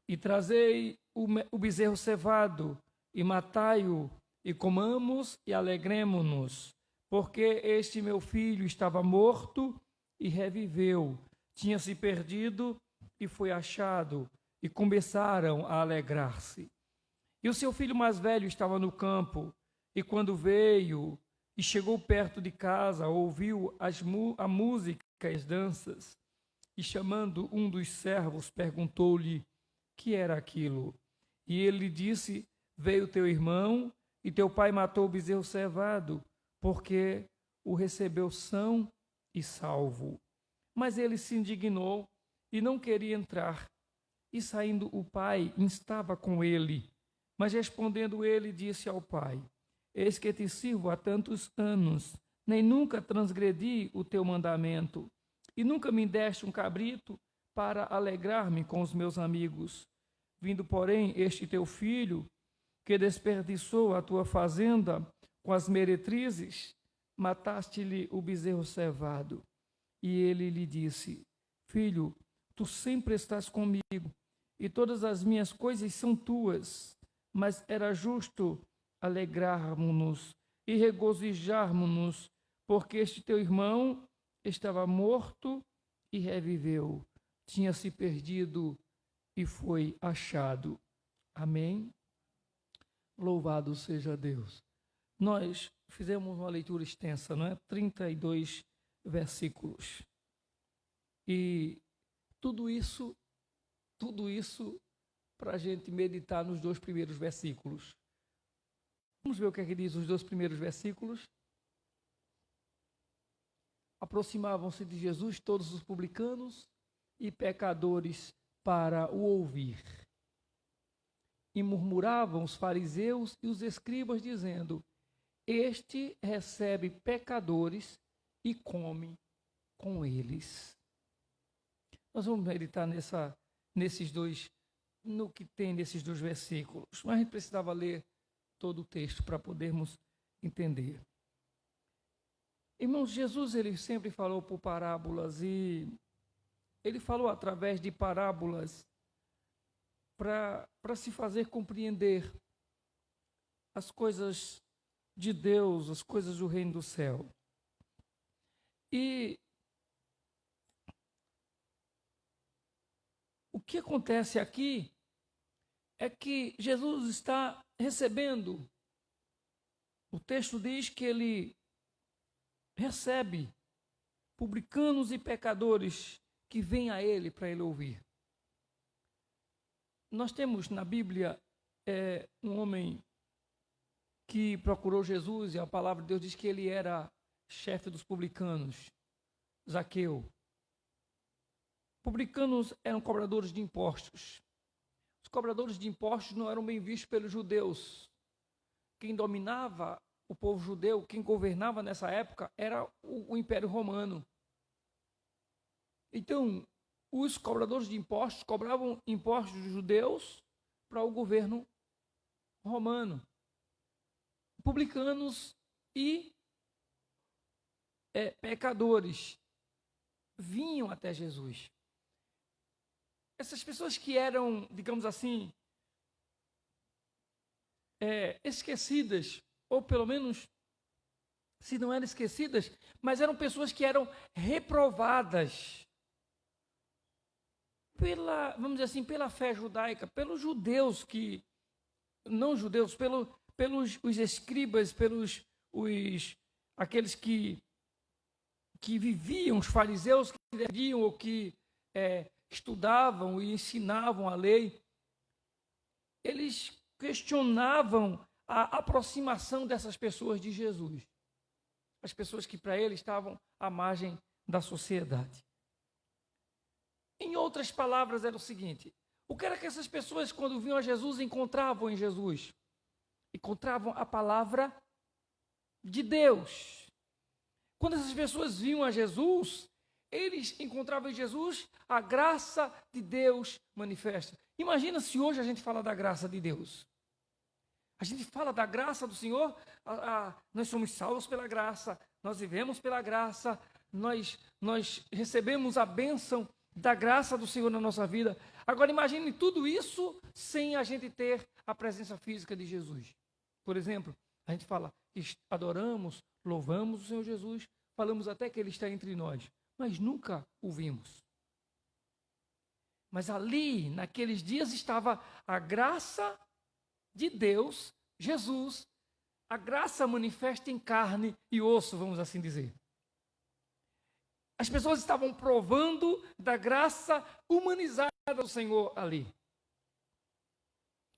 E trazei o bezerro cevado, e matai-o, e comamos e alegremo-nos, porque este meu filho estava morto e reviveu, tinha se perdido e foi achado, e começaram a alegrar-se. E o seu filho mais velho estava no campo, e quando veio e chegou perto de casa, ouviu a música e as danças, e chamando um dos servos, perguntou-lhe que era aquilo. E ele lhe disse: veio teu irmão, e teu pai matou o bezerro cevado, porque o recebeu são e salvo. Mas ele se indignou e não queria entrar. E saindo o pai, instava com ele. Mas respondendo ele, disse ao pai: eis que te sirvo há tantos anos, nem nunca transgredi o teu mandamento, e nunca me deste um cabrito para alegrar-me com os meus amigos. Vindo, porém, este teu filho, que desperdiçou a tua fazenda com as meretrizes, mataste-lhe o bezerro cevado. E ele lhe disse: filho, tu sempre estás comigo, e todas as minhas coisas são tuas, mas era justo alegrarmos-nos e regozijarmos-nos, porque este teu irmão estava morto e reviveu, tinha se perdido e foi achado. Amém? Louvado seja Deus. Nós fizemos uma leitura extensa, não é? 32 versículos. E tudo isso para a gente meditar nos 2 primeiros versículos. Vamos ver o que é que diz os 2 primeiros versículos. Aproximavam-se de Jesus todos os publicanos e pecadores para o ouvir. E murmuravam os fariseus e os escribas, dizendo: este recebe pecadores e come com eles. Nós vamos meditar no que tem nesses 2 versículos. Mas a gente precisava ler todo o texto para podermos entender. Irmãos, Jesus ele sempre falou por parábolas, e ele falou através de parábolas para se fazer compreender as coisas de Deus, as coisas do reino do céu. E O que acontece aqui é que Jesus está recebendo. O texto diz que ele recebe publicanos e pecadores que vêm a ele para ele ouvir. Nós temos na Bíblia um homem que procurou Jesus, e a palavra de Deus diz que ele era chefe dos publicanos, Zaqueu. Publicanos eram cobradores de impostos. Os cobradores de impostos não eram bem vistos pelos judeus. Quem dominava o povo judeu, quem governava nessa época, era o Império Romano. Então, os cobradores de impostos cobravam impostos dos judeus para o governo romano. Publicanos e pecadores vinham até Jesus. Essas pessoas que eram, digamos assim, esquecidas, ou pelo menos, se não eram esquecidas, mas eram pessoas que eram reprovadas pela, vamos dizer assim, pela fé judaica, pelos judeus que, não judeus, pelos os escribas, pelos aqueles que viviam, os fariseus que viviam ou que estudavam e ensinavam a lei. Eles questionavam a aproximação dessas pessoas de Jesus. As pessoas que para eles estavam à margem da sociedade. Em outras palavras, era o seguinte: o que era que essas pessoas, quando vinham a Jesus, encontravam em Jesus? Encontravam a palavra de Deus. Quando essas pessoas vinham a Jesus, eles encontravam em Jesus a graça de Deus manifesta. Imagina se hoje a gente fala da graça de Deus. A gente fala da graça do Senhor, nós somos salvos pela graça, nós vivemos pela graça, nós recebemos a bênção da graça do Senhor na nossa vida. Agora imagine tudo isso sem a gente ter a presença física de Jesus. Por exemplo, a gente fala, adoramos, louvamos o Senhor Jesus, falamos até que Ele está entre nós, mas nunca o vimos. Mas ali, naqueles dias, estava a graça de Deus, Jesus, a graça manifesta em carne e osso, vamos assim dizer. As pessoas estavam provando da graça humanizada do Senhor ali.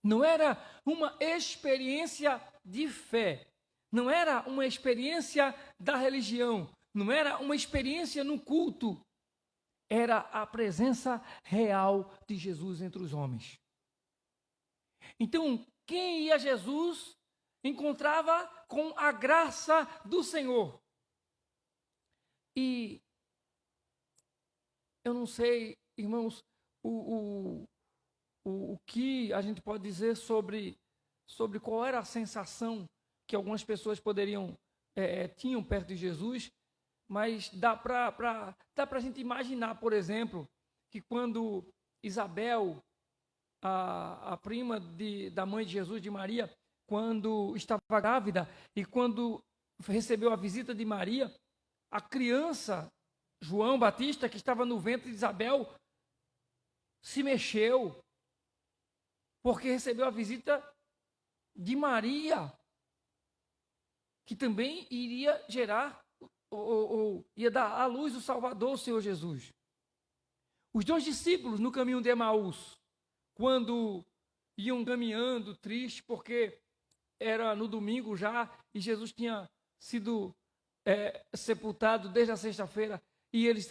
Não era uma experiência de fé, não era uma experiência da religião, não era uma experiência no culto, era a presença real de Jesus entre os homens. Então, quem ia a Jesus encontrava com a graça do Senhor. E eu não sei, irmãos, o que a gente pode dizer sobre qual era a sensação que algumas pessoas tinham perto de Jesus, mas dá para a gente imaginar, por exemplo, que quando Isabel, a prima da mãe de Jesus, de Maria, quando estava grávida e quando recebeu a visita de Maria, a criança, João Batista, que estava no ventre de Isabel, se mexeu, porque recebeu a visita de Maria, que também iria gerar, ou ia dar à luz o Salvador, o Senhor Jesus. Os 2 discípulos no caminho de Emaús, quando iam caminhando, tristes, porque era no domingo já, e Jesus tinha sido sepultado desde a sexta-feira, e eles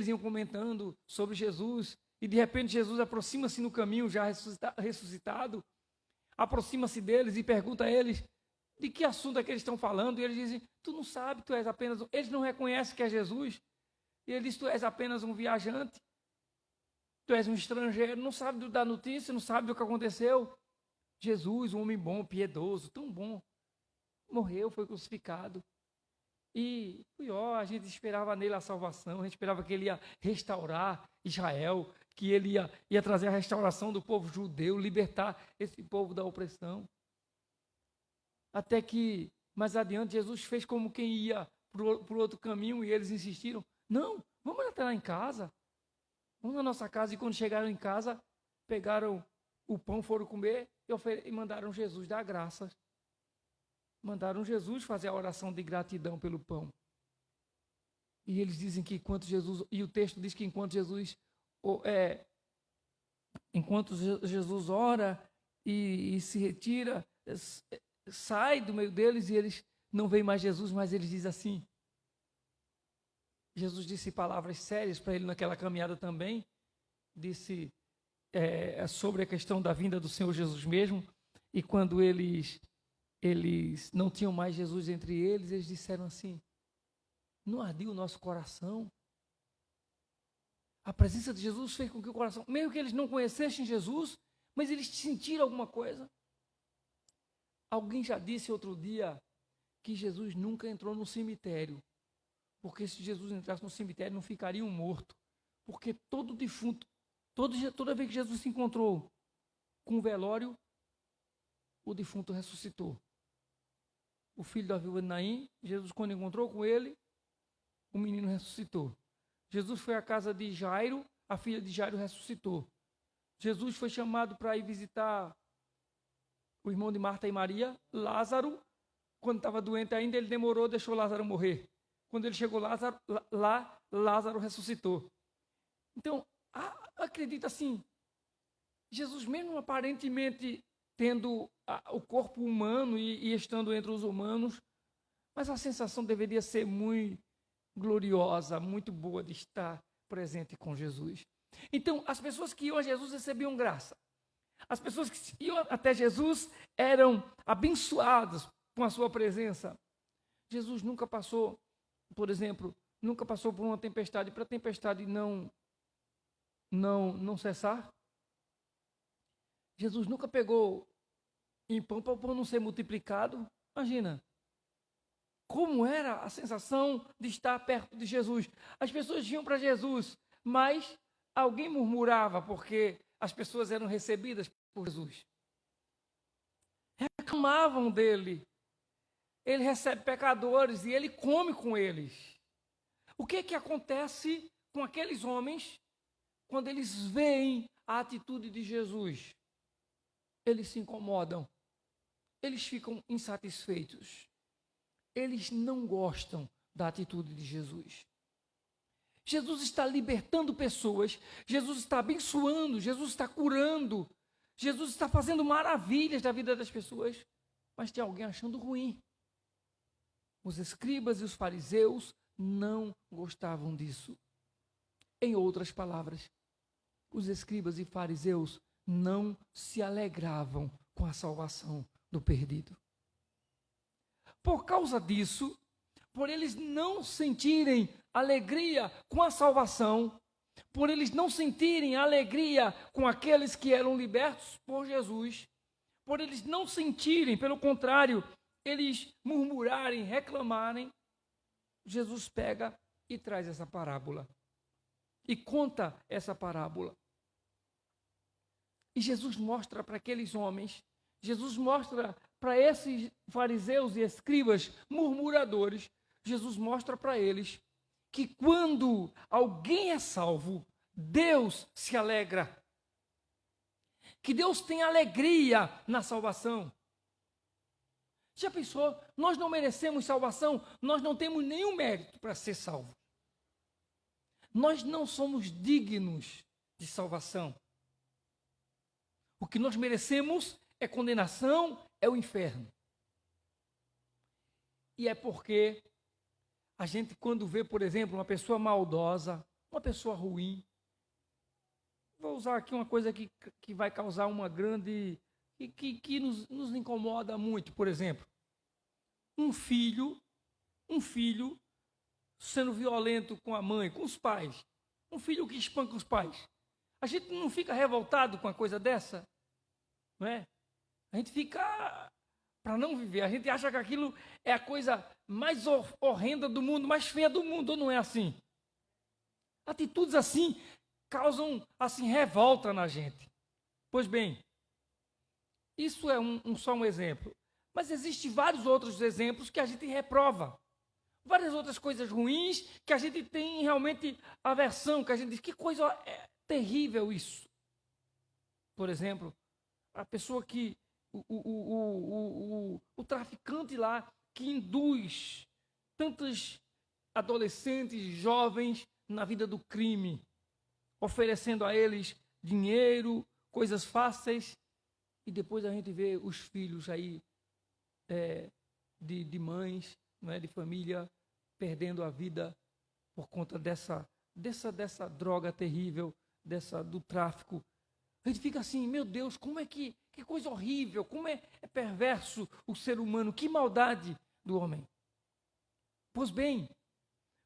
iam comentando sobre Jesus, e de repente Jesus aproxima-se no caminho, já ressuscitado, aproxima-se deles e pergunta a eles de que assunto é que eles estão falando, e eles dizem, tu não sabe, tu és apenas... Eles não reconhecem que é Jesus, e ele diz, tu és apenas um viajante, tu és um estrangeiro, não sabe da notícia, não sabe do que aconteceu. Jesus, um homem bom, piedoso, tão bom, morreu, foi crucificado. E pior, a gente esperava nele a salvação, a gente esperava que ele ia restaurar Israel, que ele ia trazer a restauração do povo judeu, libertar esse povo da opressão. Até que, mais adiante, Jesus fez como quem ia para o outro caminho e eles insistiram, não, vamos até lá em casa. Vão na nossa casa e quando chegaram em casa, pegaram o pão, foram comer e mandaram Jesus dar graças. Mandaram Jesus fazer a oração de gratidão pelo pão. E eles dizem que enquanto Jesus, e o texto diz que enquanto Jesus ora e se retira, sai do meio deles e eles não veem mais Jesus, mas eles dizem assim. Jesus disse palavras sérias para ele naquela caminhada também, disse sobre a questão da vinda do Senhor Jesus mesmo, e quando eles não tinham mais Jesus entre eles, eles disseram assim, não ardia o nosso coração? A presença de Jesus fez com que o coração, mesmo que eles não conhecessem Jesus, mas eles sentiram alguma coisa. Alguém já disse outro dia que Jesus nunca entrou no cemitério, porque se Jesus entrasse no cemitério não ficaria um morto, porque todo defunto, toda vez que Jesus se encontrou com o velório, o defunto ressuscitou. O filho da viúva de Naim, Jesus quando encontrou com ele, o menino ressuscitou. Jesus foi à casa de Jairo, a filha de Jairo ressuscitou. Jesus foi chamado para ir visitar o irmão de Marta e Maria, Lázaro, quando estava doente ainda, ele demorou, deixou Lázaro morrer. Quando ele chegou lá, Lázaro ressuscitou. Então, acredita assim, Jesus mesmo aparentemente tendo o corpo humano e estando entre os humanos, mas a sensação deveria ser muito gloriosa, muito boa de estar presente com Jesus. Então, as pessoas que iam a Jesus recebiam graça. As pessoas que iam até Jesus eram abençoadas com a sua presença. Jesus nunca passou, por exemplo, por uma tempestade, para a tempestade não cessar. Jesus nunca pegou em pão para o pão não ser multiplicado. Imagina. Como era a sensação de estar perto de Jesus? As pessoas iam para Jesus, mas alguém murmurava porque as pessoas eram recebidas por Jesus. Reclamavam dele. Ele recebe pecadores e ele come com eles. O que acontece com aqueles homens quando eles veem a atitude de Jesus? Eles se incomodam. Eles ficam insatisfeitos. Eles não gostam da atitude de Jesus. Jesus está libertando pessoas, Jesus está abençoando, Jesus está curando, Jesus está fazendo maravilhas da vida das pessoas, mas tem alguém achando ruim. Os escribas e os fariseus não gostavam disso. Em outras palavras, os escribas e fariseus não se alegravam com a salvação do perdido. Por causa disso, por eles não sentirem alegria com a salvação, por eles não sentirem alegria com aqueles que eram libertos por Jesus, por eles não sentirem, pelo contrário, eles murmurarem, reclamarem, Jesus pega e traz essa parábola. E conta essa parábola. E Jesus mostra para aqueles homens, Jesus mostra para esses fariseus e escribas murmuradores, Jesus mostra para eles que quando alguém é salvo, Deus se alegra. Que Deus tem alegria na salvação. Já pensou? Nós não merecemos salvação, nós não temos nenhum mérito para ser salvos. Nós não somos dignos de salvação. O que nós merecemos é condenação, é o inferno. E é porque a gente, quando vê, por exemplo, uma pessoa maldosa, uma pessoa ruim, vou usar aqui uma coisa que vai causar uma grande... que nos incomoda muito, por exemplo. Um filho sendo violento com a mãe, com os pais. Um filho que espanca os pais. A gente não fica revoltado com uma coisa dessa? Não é? A gente fica para não viver. A gente acha que aquilo é a coisa mais horrenda do mundo, mais feia do mundo, ou não é assim? Atitudes assim causam assim revolta na gente. Pois bem, isso é só um exemplo. Mas existem vários outros exemplos que a gente reprova. várias outras coisas ruins que a gente tem realmente aversão, que a gente diz, que coisa terrível isso. Por exemplo, a pessoa que, o traficante lá, que induz tantos adolescentes, jovens, na vida do crime, oferecendo a eles dinheiro, coisas fáceis, e depois a gente vê os filhos aí, de mães, não é, de família, perdendo a vida por conta dessa droga terrível, do tráfico. A gente fica assim, meu Deus, como é que coisa horrível, como é perverso o ser humano, que maldade do homem. Pois bem,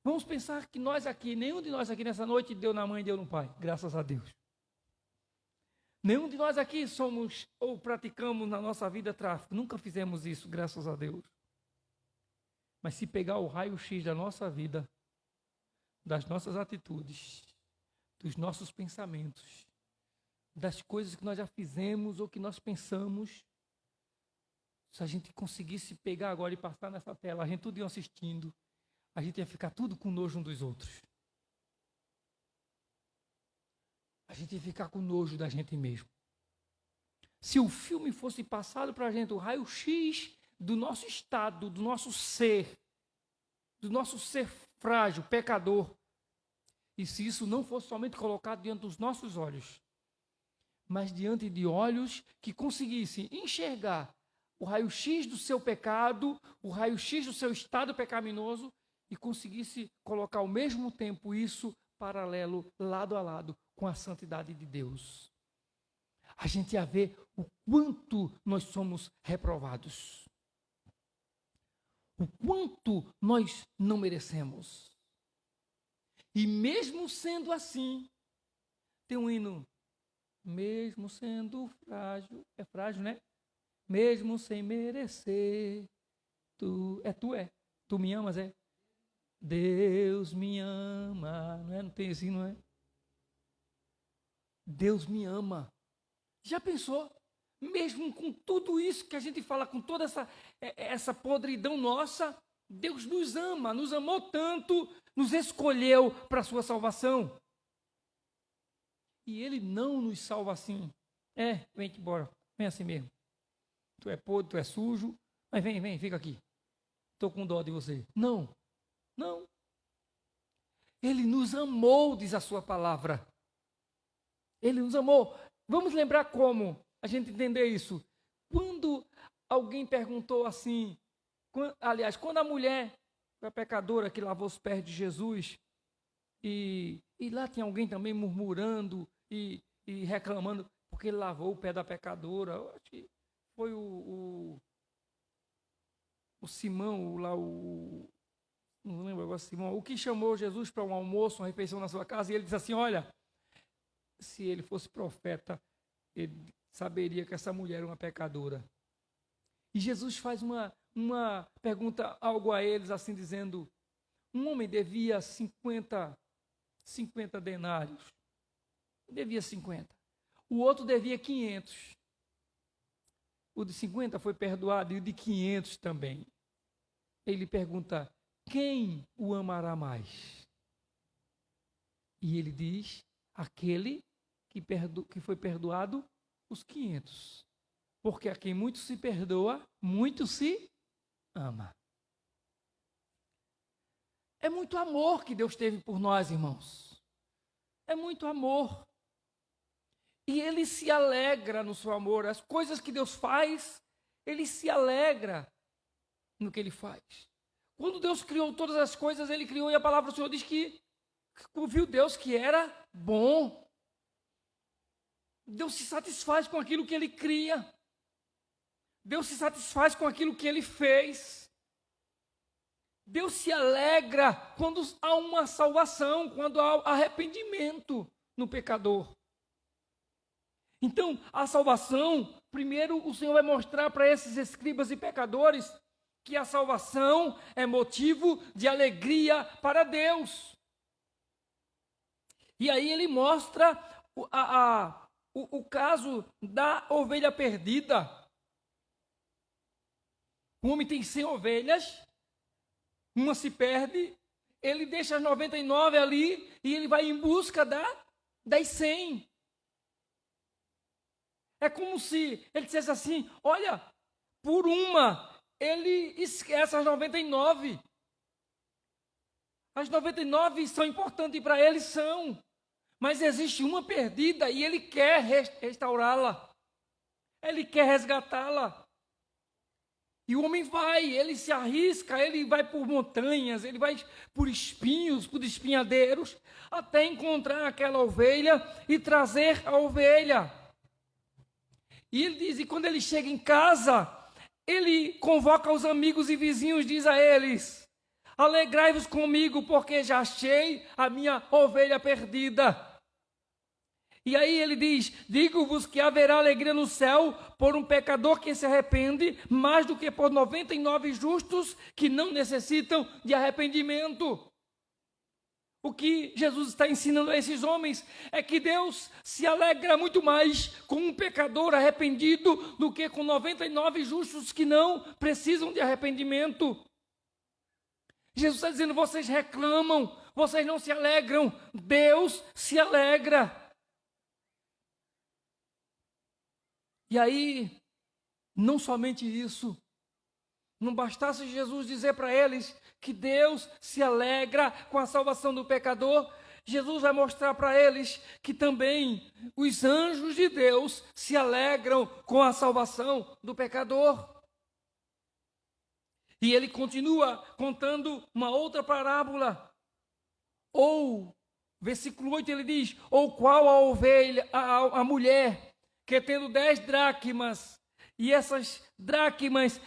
vamos pensar que nós aqui, nenhum de nós aqui nessa noite deu na mãe e deu no pai, graças a Deus. Nenhum de nós aqui somos ou praticamos na nossa vida tráfico, nunca fizemos isso, graças a Deus. Mas se pegar o raio-x da nossa vida, das nossas atitudes, dos nossos pensamentos, das coisas que nós já fizemos ou que nós pensamos, se a gente conseguisse pegar agora e passar nessa tela, a gente tudo ia assistindo, a gente ia ficar tudo com nojo um dos outros. A gente ia ficar com nojo da gente mesmo. Se o filme fosse passado para a gente, o raio-x do nosso estado, do nosso ser frágil, pecador, e se isso não fosse somente colocado diante dos nossos olhos, mas diante de olhos que conseguissem enxergar o raio-x do seu pecado, o raio-x do seu estado pecaminoso, e conseguisse colocar ao mesmo tempo isso paralelo, lado a lado, com a santidade de Deus. A gente ia ver o quanto nós somos reprovados. O quanto nós não merecemos. E mesmo sendo assim, tem um hino, mesmo sendo frágil, é frágil, né? Mesmo sem merecer, tu me amas, é? Deus me ama, não é? Não tem assim, não é? Deus me ama. Já pensou? Mesmo com tudo isso que a gente fala, com toda essa podridão nossa, Deus nos ama, nos amou tanto, nos escolheu para a sua salvação. E Ele não nos salva assim. Vem embora, vem assim mesmo. Tu é podre, tu é sujo, mas vem, fica aqui. Estou com dó de você. Não. Ele nos amou, diz a sua palavra. Ele nos amou. Vamos lembrar como a gente entender isso. Quando alguém perguntou assim, quando a mulher, a pecadora que lavou os pés de Jesus, e lá tinha alguém também murmurando e reclamando, porque ele lavou o pé da pecadora. Eu acho que foi o Simão, não lembro agora, Simão, o que chamou Jesus para um almoço, uma refeição na sua casa, e ele disse assim, olha, se ele fosse profeta, ele saberia que essa mulher era uma pecadora. E Jesus faz uma pergunta, algo a eles, assim, dizendo, um homem devia 50 denários. Devia 50. O outro devia 500. O de 50 foi perdoado e o de 500 também. Ele pergunta, quem o amará mais? E ele diz, aquele que foi perdoado os 500. Porque a quem muito se perdoa, muito se ama. É muito amor que Deus teve por nós, irmãos. É muito amor. E Ele se alegra no seu amor. As coisas que Deus faz, Ele se alegra no que Ele faz. Quando Deus criou todas as coisas, Ele criou, e a palavra do Senhor diz que viu Deus que era bom. Deus se satisfaz com aquilo que Ele cria. Deus se satisfaz com aquilo que Ele fez. Deus se alegra quando há uma salvação, quando há arrependimento no pecador. Então, a salvação, primeiro o Senhor vai mostrar para esses escribas e pecadores que a salvação é motivo de alegria para Deus. E aí Ele mostra o caso da ovelha perdida. O homem tem 100 ovelhas, uma se perde, ele deixa as 99 ali e ele vai em busca das 100. É como se ele dissesse assim: olha, por uma, ele esquece as 99. As 99 são importantes para ele, são. Mas existe uma perdida e ele quer restaurá-la. Ele quer resgatá-la. E o homem vai, ele se arrisca, ele vai por montanhas, ele vai por espinhos, por espinhadeiros, até encontrar aquela ovelha e trazer a ovelha. E ele diz, e quando ele chega em casa, ele convoca os amigos e vizinhos, diz a eles: alegrai-vos comigo, porque já achei a minha ovelha perdida. E aí ele diz: digo-vos que haverá alegria no céu por um pecador que se arrepende, mais do que por 99 justos que não necessitam de arrependimento. O que Jesus está ensinando a esses homens é que Deus se alegra muito mais com um pecador arrependido do que com 99 justos que não precisam de arrependimento. Jesus está dizendo: vocês reclamam, vocês não se alegram, Deus se alegra. E aí, não somente isso, não bastasse Jesus dizer para eles que Deus se alegra com a salvação do pecador, Jesus vai mostrar para eles que também os anjos de Deus se alegram com a salvação do pecador. E ele continua contando uma outra parábola. Versículo 8 ele diz: ou qual a ovelha, a mulher, que tendo 10 dracmas, e essas dracmas,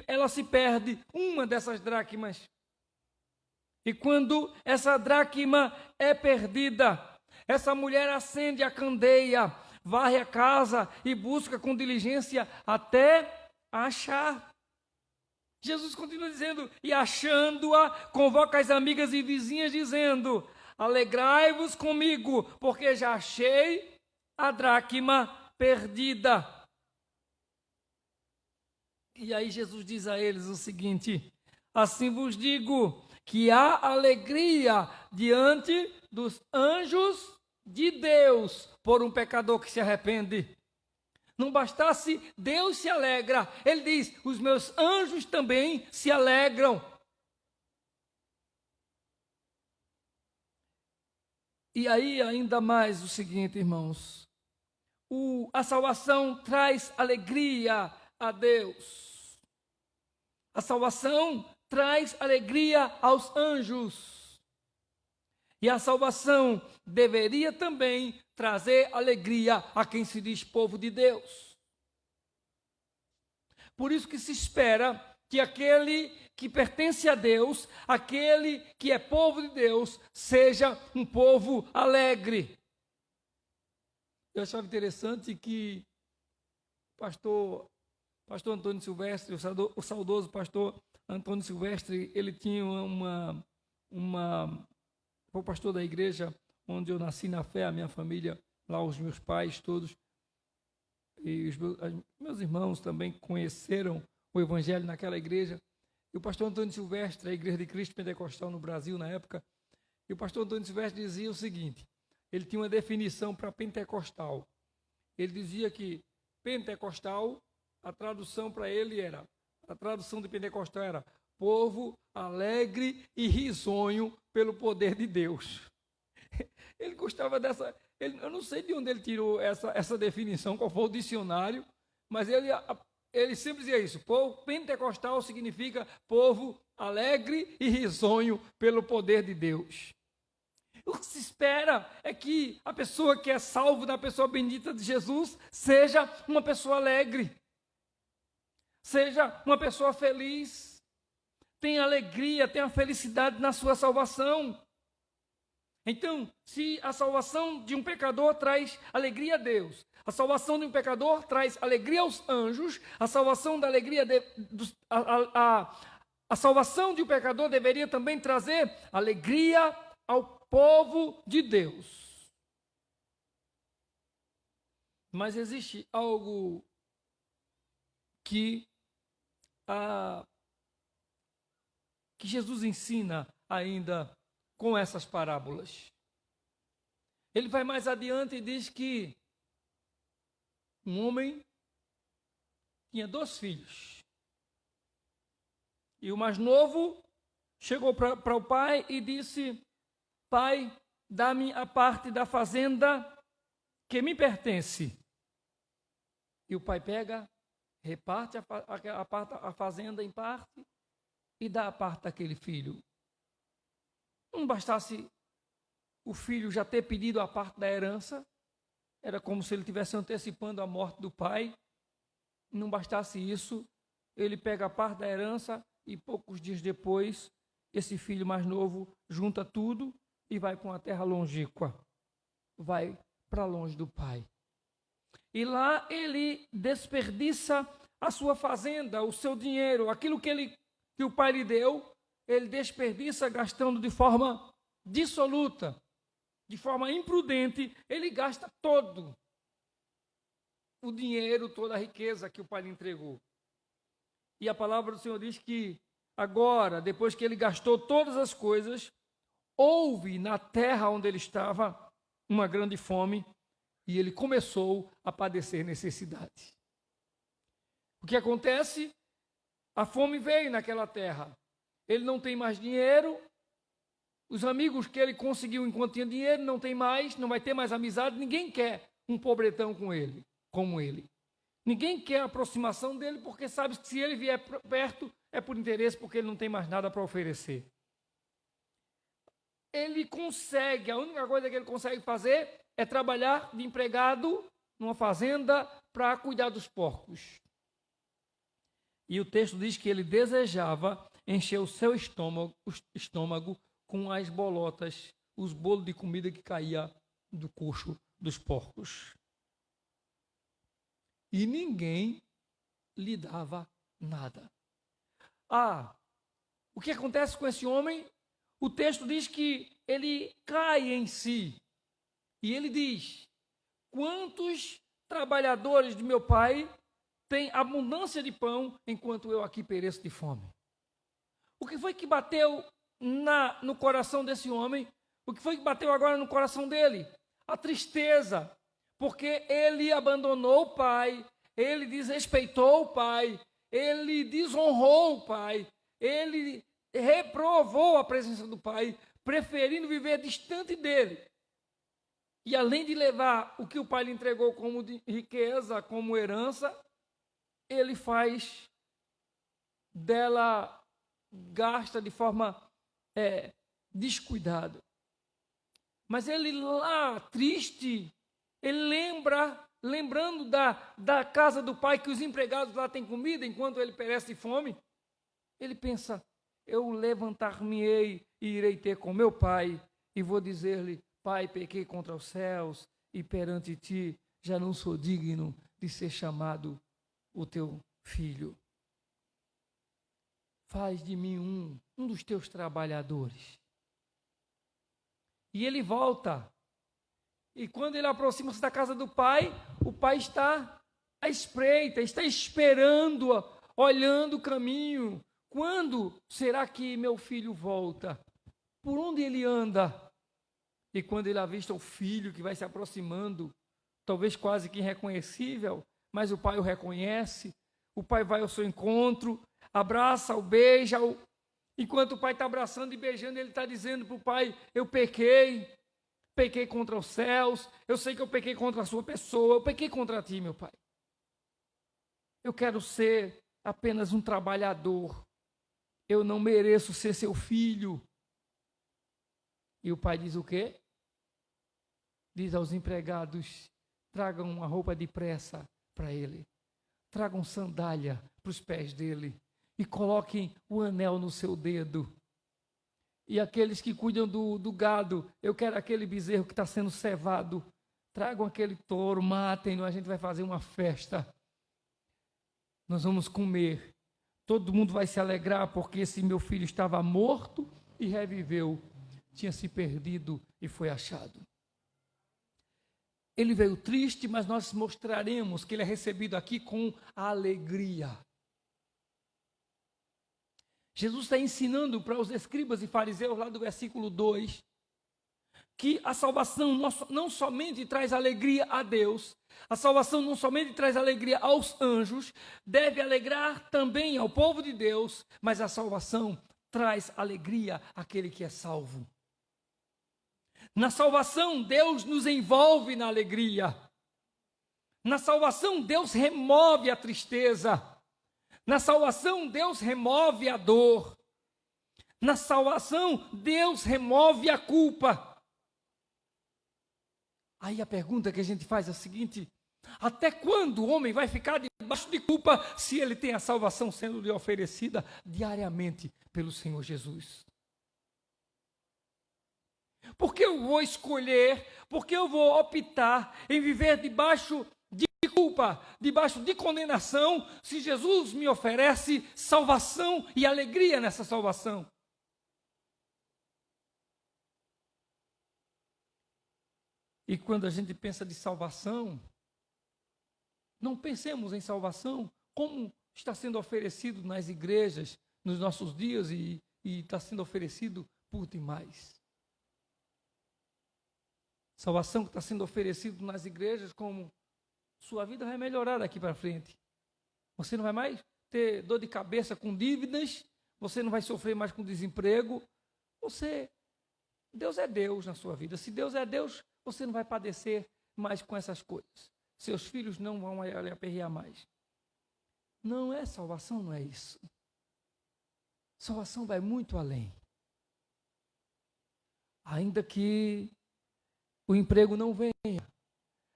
ela se perde, uma dessas dracmas. E quando essa dracma é perdida, essa mulher acende a candeia, varre a casa e busca com diligência até achar. Jesus continua dizendo: e achando-a, convoca as amigas e vizinhas, dizendo: alegrai-vos comigo, porque já achei a dracma perdida. E aí Jesus diz a eles o seguinte: assim vos digo que há alegria diante dos anjos de Deus por um pecador que se arrepende. Não bastasse Deus se alegra, ele diz: os meus anjos também se alegram. E aí ainda mais o seguinte, irmãos: a salvação traz alegria a Deus. A salvação traz alegria aos anjos. E a salvação deveria também trazer alegria a quem se diz povo de Deus. Por isso que se espera que aquele que pertence a Deus, aquele que é povo de Deus, seja um povo alegre. Eu achava interessante que o pastor Antônio Silvestre, o saudoso pastor Antônio Silvestre, ele tinha foi o pastor da igreja onde eu nasci na fé, a minha família, lá os meus pais todos, e os meus irmãos também conheceram o evangelho naquela igreja. E o pastor Antônio Silvestre, a Igreja de Cristo Pentecostal no Brasil na época, e o pastor Antônio Silvestre dizia o seguinte: ele tinha uma definição para pentecostal. Ele dizia que pentecostal, a tradução para ele era, a tradução de pentecostal era povo alegre e risonho pelo poder de Deus. Ele gostava dessa, eu não sei de onde ele tirou essa definição, qual foi o dicionário, mas ele sempre dizia isso: povo pentecostal significa povo alegre e risonho pelo poder de Deus. O que se espera é que a pessoa que é salvo da pessoa bendita de Jesus seja uma pessoa alegre, seja uma pessoa feliz, tenha alegria, tenha felicidade na sua salvação. Então, se a salvação de um pecador traz alegria a Deus, a salvação de um pecador traz alegria aos anjos, a salvação da alegria a salvação de um pecador deveria também trazer alegria ao povo de Deus. Mas existe algo que que Jesus ensina ainda com essas parábolas. Ele vai mais adiante e diz que um homem tinha 2 filhos. E o mais novo chegou para o pai e disse: pai, dá-me a parte da fazenda que me pertence. E o pai pega, reparte a fazenda em parte e dá a parte daquele filho. Não bastasse o filho já ter pedido a parte da herança, era como se ele estivesse antecipando a morte do pai. Não bastasse isso, ele pega a parte da herança e poucos dias depois, esse filho mais novo junta tudo e vai para uma terra longínqua. Vai para longe do pai. E lá ele desperdiça a sua fazenda, o seu dinheiro, aquilo que o pai lhe deu, ele desperdiça gastando de forma dissoluta, de forma imprudente, ele gasta todo o dinheiro, toda a riqueza que o pai lhe entregou. E a palavra do Senhor diz que agora, depois que ele gastou todas as coisas, houve na terra onde ele estava uma grande fome e ele começou a padecer necessidade. O que acontece? A fome veio naquela terra. Ele não tem mais dinheiro. Os amigos que ele conseguiu enquanto tinha dinheiro não tem mais, não vai ter mais amizade. Ninguém quer um pobretão como ele. Ninguém quer a aproximação dele porque sabe que se ele vier perto é por interesse, porque ele não tem mais nada para oferecer. Ele consegue, a única coisa que ele consegue fazer é trabalhar de empregado numa fazenda para cuidar dos porcos. E o texto diz que ele desejava encher o seu estômago com as bolotas, os bolos de comida que caía do coxo dos porcos. E ninguém lhe dava nada. O que acontece com esse homem? O texto diz que ele cai em si. E ele diz: quantos trabalhadores de meu pai têm abundância de pão, enquanto eu aqui pereço de fome? O que foi que bateu no coração desse homem? O que foi que bateu agora no coração dele? A tristeza, porque ele abandonou o pai, ele desrespeitou o pai, ele desonrou o pai, ele reprovou a presença do pai, preferindo viver distante dele. E além de levar o que o pai lhe entregou como riqueza, como herança, ele faz dela, gasta de forma descuidada. Mas ele lá, triste, ele lembrando da casa do pai, que os empregados lá têm comida, enquanto ele perece de fome, ele pensa: eu levantar-me-ei e irei ter com meu pai, e vou dizer-lhe: pai, pequei contra os céus, e perante ti já não sou digno de ser chamado o teu filho. Faz de mim um dos teus trabalhadores. E ele volta. E quando ele aproxima-se da casa do pai, o pai está à espreita, está esperando, olhando o caminho. Quando será que meu filho volta? Por onde ele anda? E quando ele avista o filho que vai se aproximando, talvez quase que irreconhecível, mas o pai o reconhece, o pai vai ao seu encontro, abraça-o, beija-o. Enquanto o pai está abraçando e beijando, ele está dizendo para o pai: eu pequei contra os céus, eu sei que eu pequei contra a sua pessoa, eu pequei contra ti, meu pai. Eu quero ser apenas um trabalhador, eu não mereço ser seu filho. E o pai diz o quê? Diz aos empregados: tragam uma roupa de pressa para ele, tragam sandália para os pés dele e coloquem o anel no seu dedo. E aqueles que cuidam do gado, eu quero aquele bezerro que está sendo cevado, tragam aquele touro, matem-no, a gente vai fazer uma festa. Nós vamos comer, todo mundo vai se alegrar, porque esse meu filho estava morto e reviveu, tinha se perdido e foi achado. Ele veio triste, mas nós mostraremos que ele é recebido aqui com alegria. Jesus está ensinando para os escribas e fariseus, lá do versículo 2, que a salvação não somente traz alegria a Deus, a salvação não somente traz alegria aos anjos, deve alegrar também ao povo de Deus, mas a salvação traz alegria àquele que é salvo. Na salvação, Deus nos envolve na alegria. Na salvação, Deus remove a tristeza. Na salvação, Deus remove a dor. Na salvação, Deus remove a culpa. Aí a pergunta que a gente faz é a seguinte: até quando o homem vai ficar debaixo de culpa se ele tem a salvação sendo lhe oferecida diariamente pelo Senhor Jesus? Por que eu vou escolher, por que eu vou optar em viver debaixo de culpa, debaixo de condenação, se Jesus me oferece salvação e alegria nessa salvação? E quando a gente pensa de salvação, não pensemos em salvação como está sendo oferecido nas igrejas nos nossos dias e está sendo oferecido por demais. Salvação que está sendo oferecido nas igrejas como sua vida vai melhorar daqui para frente. Você não vai mais ter dor de cabeça com dívidas, você não vai sofrer mais com desemprego. Deus é Deus na sua vida. Se Deus é Deus, você não vai padecer mais com essas coisas. Seus filhos não vão lhe aperrear mais. Não é salvação, não é isso. Salvação vai muito além. Ainda que o emprego não venha,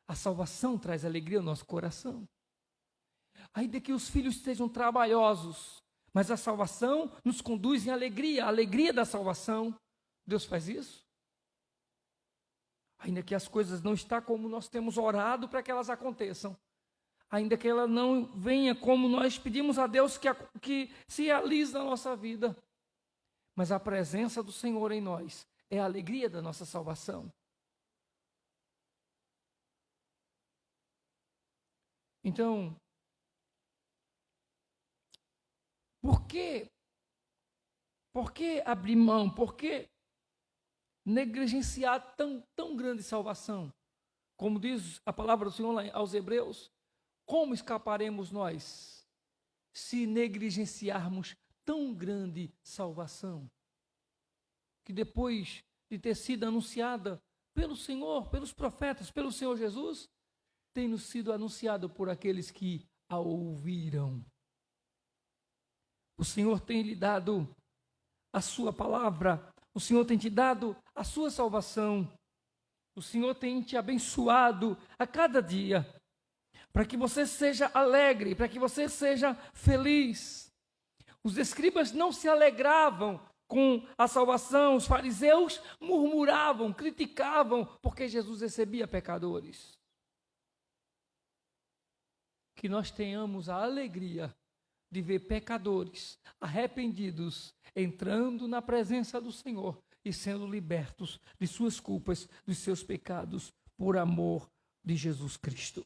a salvação traz alegria ao nosso coração. Ainda que os filhos sejam trabalhosos, mas a salvação nos conduz em alegria, a alegria da salvação. Deus faz isso? Ainda que as coisas não estão como nós temos orado para que elas aconteçam, ainda que ela não venha como nós pedimos a Deus que se realize na nossa vida, mas a presença do Senhor em nós é a alegria da nossa salvação. Então, por que abrir mão? Por que negligenciar tão grande salvação? Como diz a palavra do Senhor lá aos Hebreus, como escaparemos nós se negligenciarmos tão grande salvação? Que depois de ter sido anunciada pelo Senhor, pelos profetas, pelo Senhor Jesus, tem nos sido anunciado por aqueles que a ouviram. O Senhor tem lhe dado a sua palavra, o Senhor tem te dado a sua salvação, o Senhor tem te abençoado a cada dia, para que você seja alegre, para que você seja feliz. Os escribas não se alegravam com a salvação, os fariseus murmuravam, criticavam, porque Jesus recebia pecadores. Que nós tenhamos a alegria de ver pecadores arrependidos entrando na presença do Senhor e sendo libertos de suas culpas, dos seus pecados, por amor de Jesus Cristo.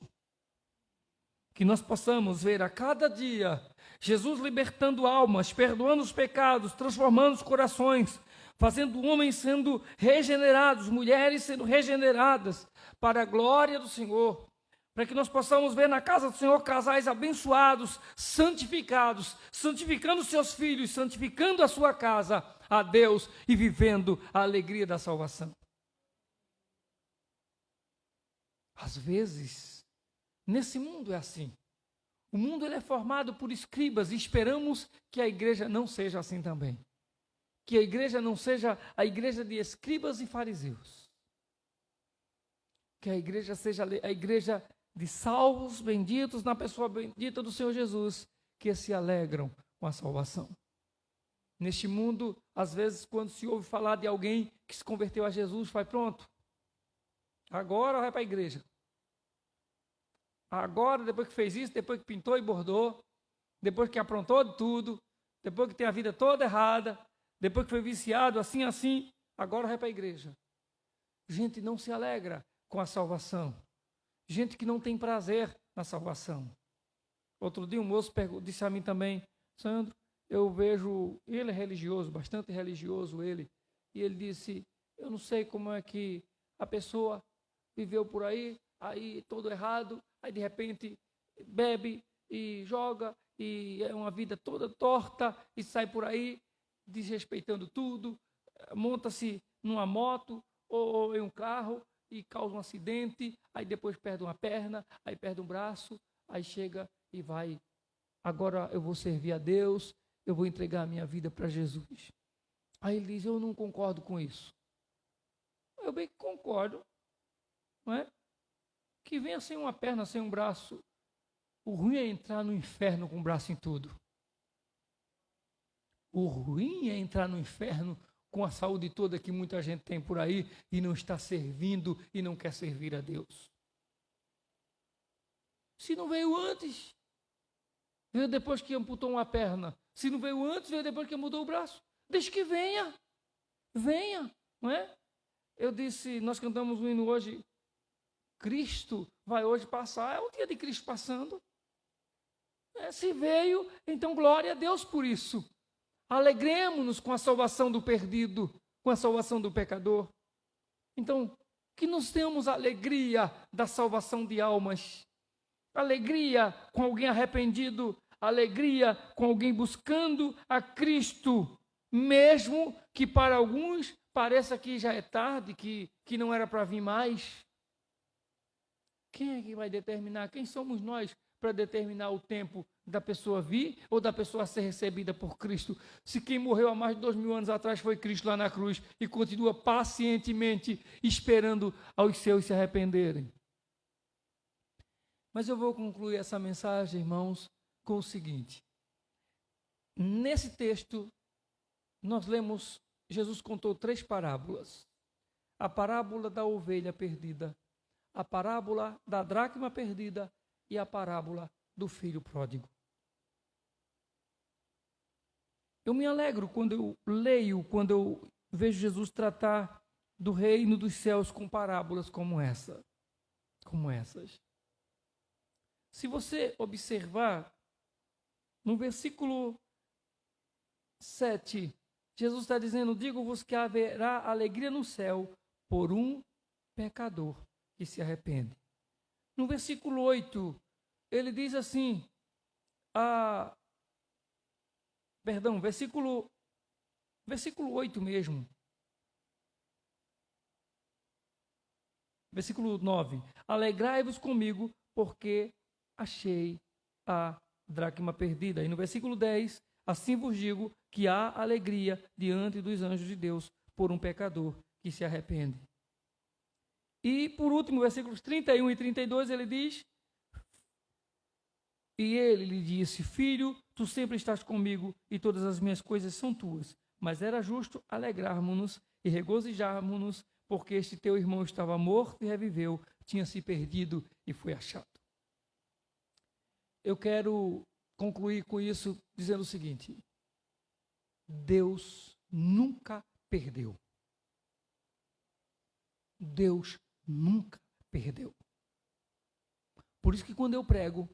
Que nós possamos ver a cada dia Jesus libertando almas, perdoando os pecados, transformando os corações, fazendo homens sendo regenerados, mulheres sendo regeneradas para a glória do Senhor. Para que nós possamos ver na casa do Senhor casais abençoados, santificados, santificando seus filhos, santificando a sua casa a Deus e vivendo a alegria da salvação. Às vezes, nesse mundo é assim. O mundo ele é formado por escribas e esperamos que a igreja não seja assim também. Que a igreja não seja a igreja de escribas e fariseus. Que a igreja seja a igreja de salvos, benditos, na pessoa bendita do Senhor Jesus, que se alegram com a salvação. Neste mundo, às vezes, quando se ouve falar de alguém que se converteu a Jesus, vai pronto. Agora vai para a igreja. Agora, depois que fez isso, depois que pintou e bordou, depois que aprontou de tudo, depois que tem a vida toda errada, depois que foi viciado assim, agora vai para a igreja. Gente não se alegra com a salvação. Gente que não tem prazer na salvação. Outro dia um moço disse a mim também: Sandro, eu vejo, ele é religioso, bastante religioso ele, e ele disse, eu não sei como é que a pessoa viveu por aí todo errado, aí de repente bebe e joga, e é uma vida toda torta, e sai por aí desrespeitando tudo, monta-se numa moto ou em um carro e causa um acidente, aí depois perde uma perna, aí perde um braço, aí chega e vai, agora eu vou servir a Deus, eu vou entregar a minha vida para Jesus. Aí ele diz, eu não concordo com isso. Eu bem que concordo, não é? Que venha sem uma perna, sem um braço. O ruim é entrar no inferno com o braço em tudo. O ruim é entrar no inferno com a saúde toda que muita gente tem por aí e não está servindo e não quer servir a Deus. Se não veio antes, veio depois que amputou uma perna. Se não veio antes, veio depois que mudou o braço. Deixa que venha, não é? Eu disse, nós cantamos um hino hoje, Cristo vai hoje passar, é o dia de Cristo passando. Se veio, então glória a Deus por isso. Alegremos-nos com a salvação do perdido, com a salvação do pecador. Então, que nos tenhamos alegria da salvação de almas, alegria com alguém arrependido, alegria com alguém buscando a Cristo, mesmo que para alguns pareça que já é tarde, que não era para vir mais. Quem é que vai determinar? Quem somos nós para determinar o tempo da pessoa vir ou da pessoa ser recebida por Cristo? Se quem morreu há mais de 2000 anos atrás foi Cristo lá na cruz e continua pacientemente esperando aos seus se arrependerem. Mas eu vou concluir essa mensagem, irmãos, com o seguinte. Nesse texto, nós lemos, Jesus contou 3 parábolas. A parábola da ovelha perdida, a parábola da dracma perdida e a parábola do filho pródigo. Eu me alegro quando eu leio, quando eu vejo Jesus tratar do reino dos céus com parábolas como essas. Se você observar, no versículo 7, Jesus está dizendo, digo-vos que haverá alegria no céu por um pecador que se arrepende. No versículo 8, ele diz assim, versículo 8 mesmo. Versículo 9, alegrai-vos comigo, porque achei a dracma perdida. E no versículo 10, assim vos digo que há alegria diante dos anjos de Deus por um pecador que se arrepende. E por último, versículos 31 e 32, ele diz, e ele lhe disse, filho, tu sempre estás comigo e todas as minhas coisas são tuas. Mas era justo alegrarmos-nos e regozijarmos-nos, porque este teu irmão estava morto e reviveu, tinha se perdido e foi achado. Eu quero concluir com isso dizendo o seguinte, Deus nunca perdeu. Deus nunca perdeu. Por isso que quando eu prego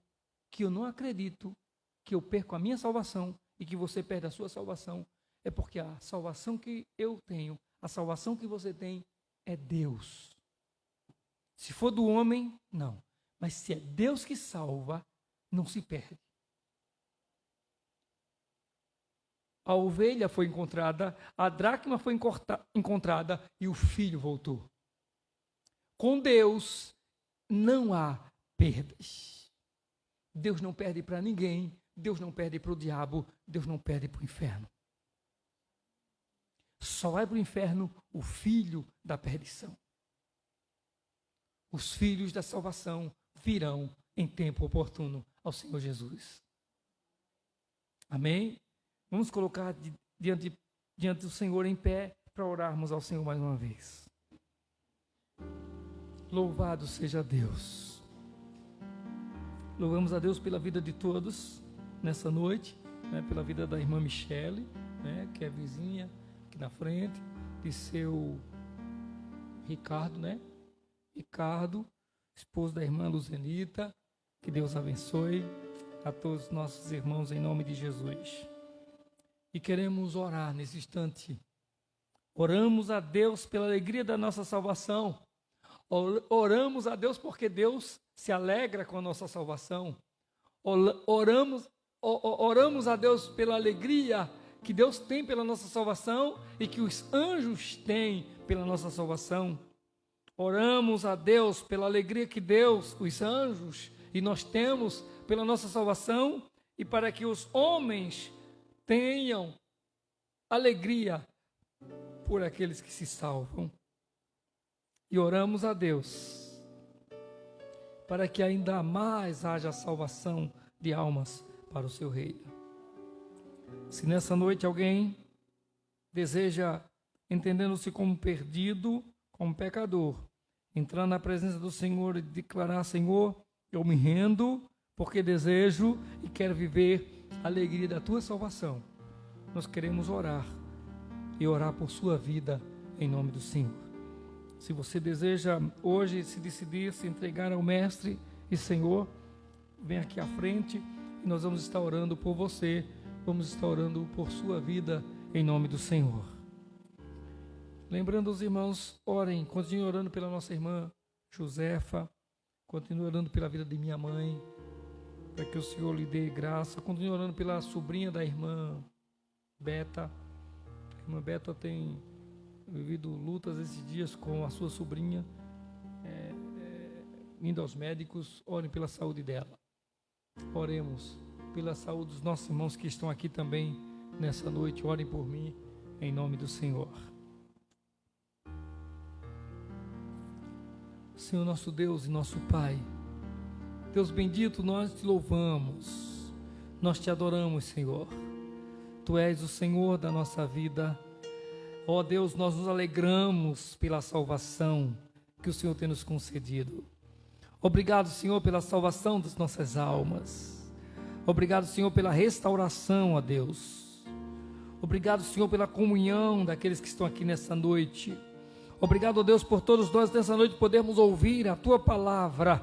que eu não acredito que eu perco a minha salvação e que você perde a sua salvação, é porque a salvação que eu tenho, a salvação que você tem, é Deus. Se for do homem, não. Mas se é Deus que salva, não se perde. A ovelha foi encontrada, a dracma foi encontrada e o filho voltou. Com Deus não há perdas. Deus não perde para ninguém, Deus não perde para o diabo, Deus não perde para o inferno. Só vai para o inferno o filho da perdição. Os filhos da salvação virão em tempo oportuno ao Senhor Jesus. Amém? Vamos colocar diante do Senhor em pé para orarmos ao Senhor mais uma vez. Louvado seja Deus. Louvamos a Deus pela vida de todos nessa noite, né, pela vida da irmã Michele, né, que é vizinha aqui na frente, de seu Ricardo, né? Ricardo, esposo da irmã Luzenita. Que Deus abençoe a todos os nossos irmãos em nome de Jesus. e queremos orar nesse instante. Oramos a Deus pela alegria da nossa salvação. Oramos a Deus porque Deus se alegra com a nossa salvação. Oramos a Deus pela alegria que Deus tem pela nossa salvação e que os anjos têm pela nossa salvação. Oramos a Deus pela alegria que Deus, os anjos e nós temos pela nossa salvação e para que os homens tenham alegria por aqueles que se salvam. E oramos a Deus para que ainda mais haja salvação de almas para o seu reino. Se nessa noite alguém deseja, entendendo-se como perdido, como pecador, entrar na presença do Senhor e declarar: Senhor, eu me rendo porque desejo e quero viver a alegria da tua salvação, nós queremos orar e orar por sua vida em nome do Senhor. Se você deseja hoje se decidir, se entregar ao Mestre e Senhor, vem aqui à frente e nós vamos estar orando por você, vamos estar orando por sua vida em nome do Senhor. Lembrando os irmãos, orem, continuem orando pela nossa irmã Josefa, continuem orando pela vida de minha mãe, para que o Senhor lhe dê graça, continuem orando pela sobrinha da irmã Beta. A irmã Beta tem vivido lutas esses dias com a sua sobrinha, indo aos médicos. Orem pela saúde dela. Oremos pela saúde dos nossos irmãos que estão aqui também nessa noite. Orem por mim em nome do Senhor. Senhor nosso Deus e nosso Pai, Deus bendito, nós te louvamos, nós te adoramos, Senhor. Tu és o Senhor da nossa vida. Ó Deus, nós nos alegramos pela salvação que o Senhor tem nos concedido. Obrigado, Senhor, pela salvação das nossas almas. Obrigado, Senhor, pela restauração, ó Deus. Obrigado, Senhor, pela comunhão daqueles que estão aqui nessa noite. Obrigado, ó Deus, por todos nós nessa noite podermos ouvir a Tua palavra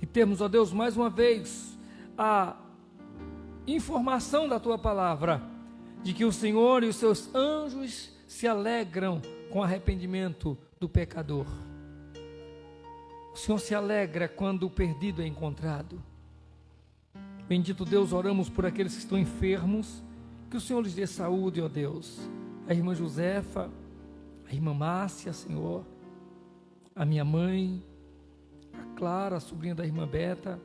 e termos, ó Deus, mais uma vez a informação da Tua palavra, de que o Senhor e os seus anjos se alegram com o arrependimento do pecador. O Senhor se alegra quando o perdido é encontrado. Bendito Deus, oramos por aqueles que estão enfermos, que o Senhor lhes dê saúde, ó Deus. A irmã Josefa, a irmã Márcia, Senhor, a minha mãe, a Clara, a sobrinha da irmã Beta,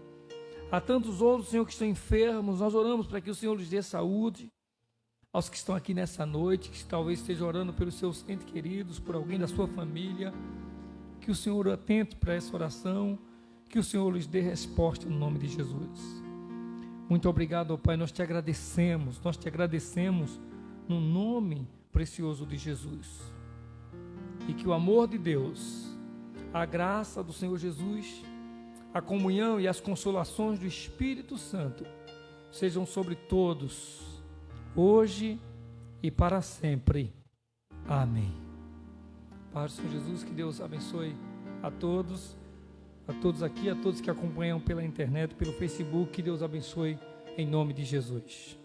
a tantos outros, Senhor, que estão enfermos. Nós oramos para que o Senhor lhes dê saúde. Aos que estão aqui nessa noite, que talvez estejam orando pelos seus entes queridos, por alguém da sua família, que o Senhor atente para essa oração, que o Senhor lhes dê resposta no nome de Jesus. Muito obrigado, ó Pai, nós te agradecemos no nome precioso de Jesus. E que o amor de Deus, a graça do Senhor Jesus, a comunhão e as consolações do Espírito Santo sejam sobre todos, hoje e para sempre. Amém. Pai do Senhor Jesus, que Deus abençoe a todos aqui, a todos que acompanham pela internet, pelo Facebook, que Deus abençoe em nome de Jesus.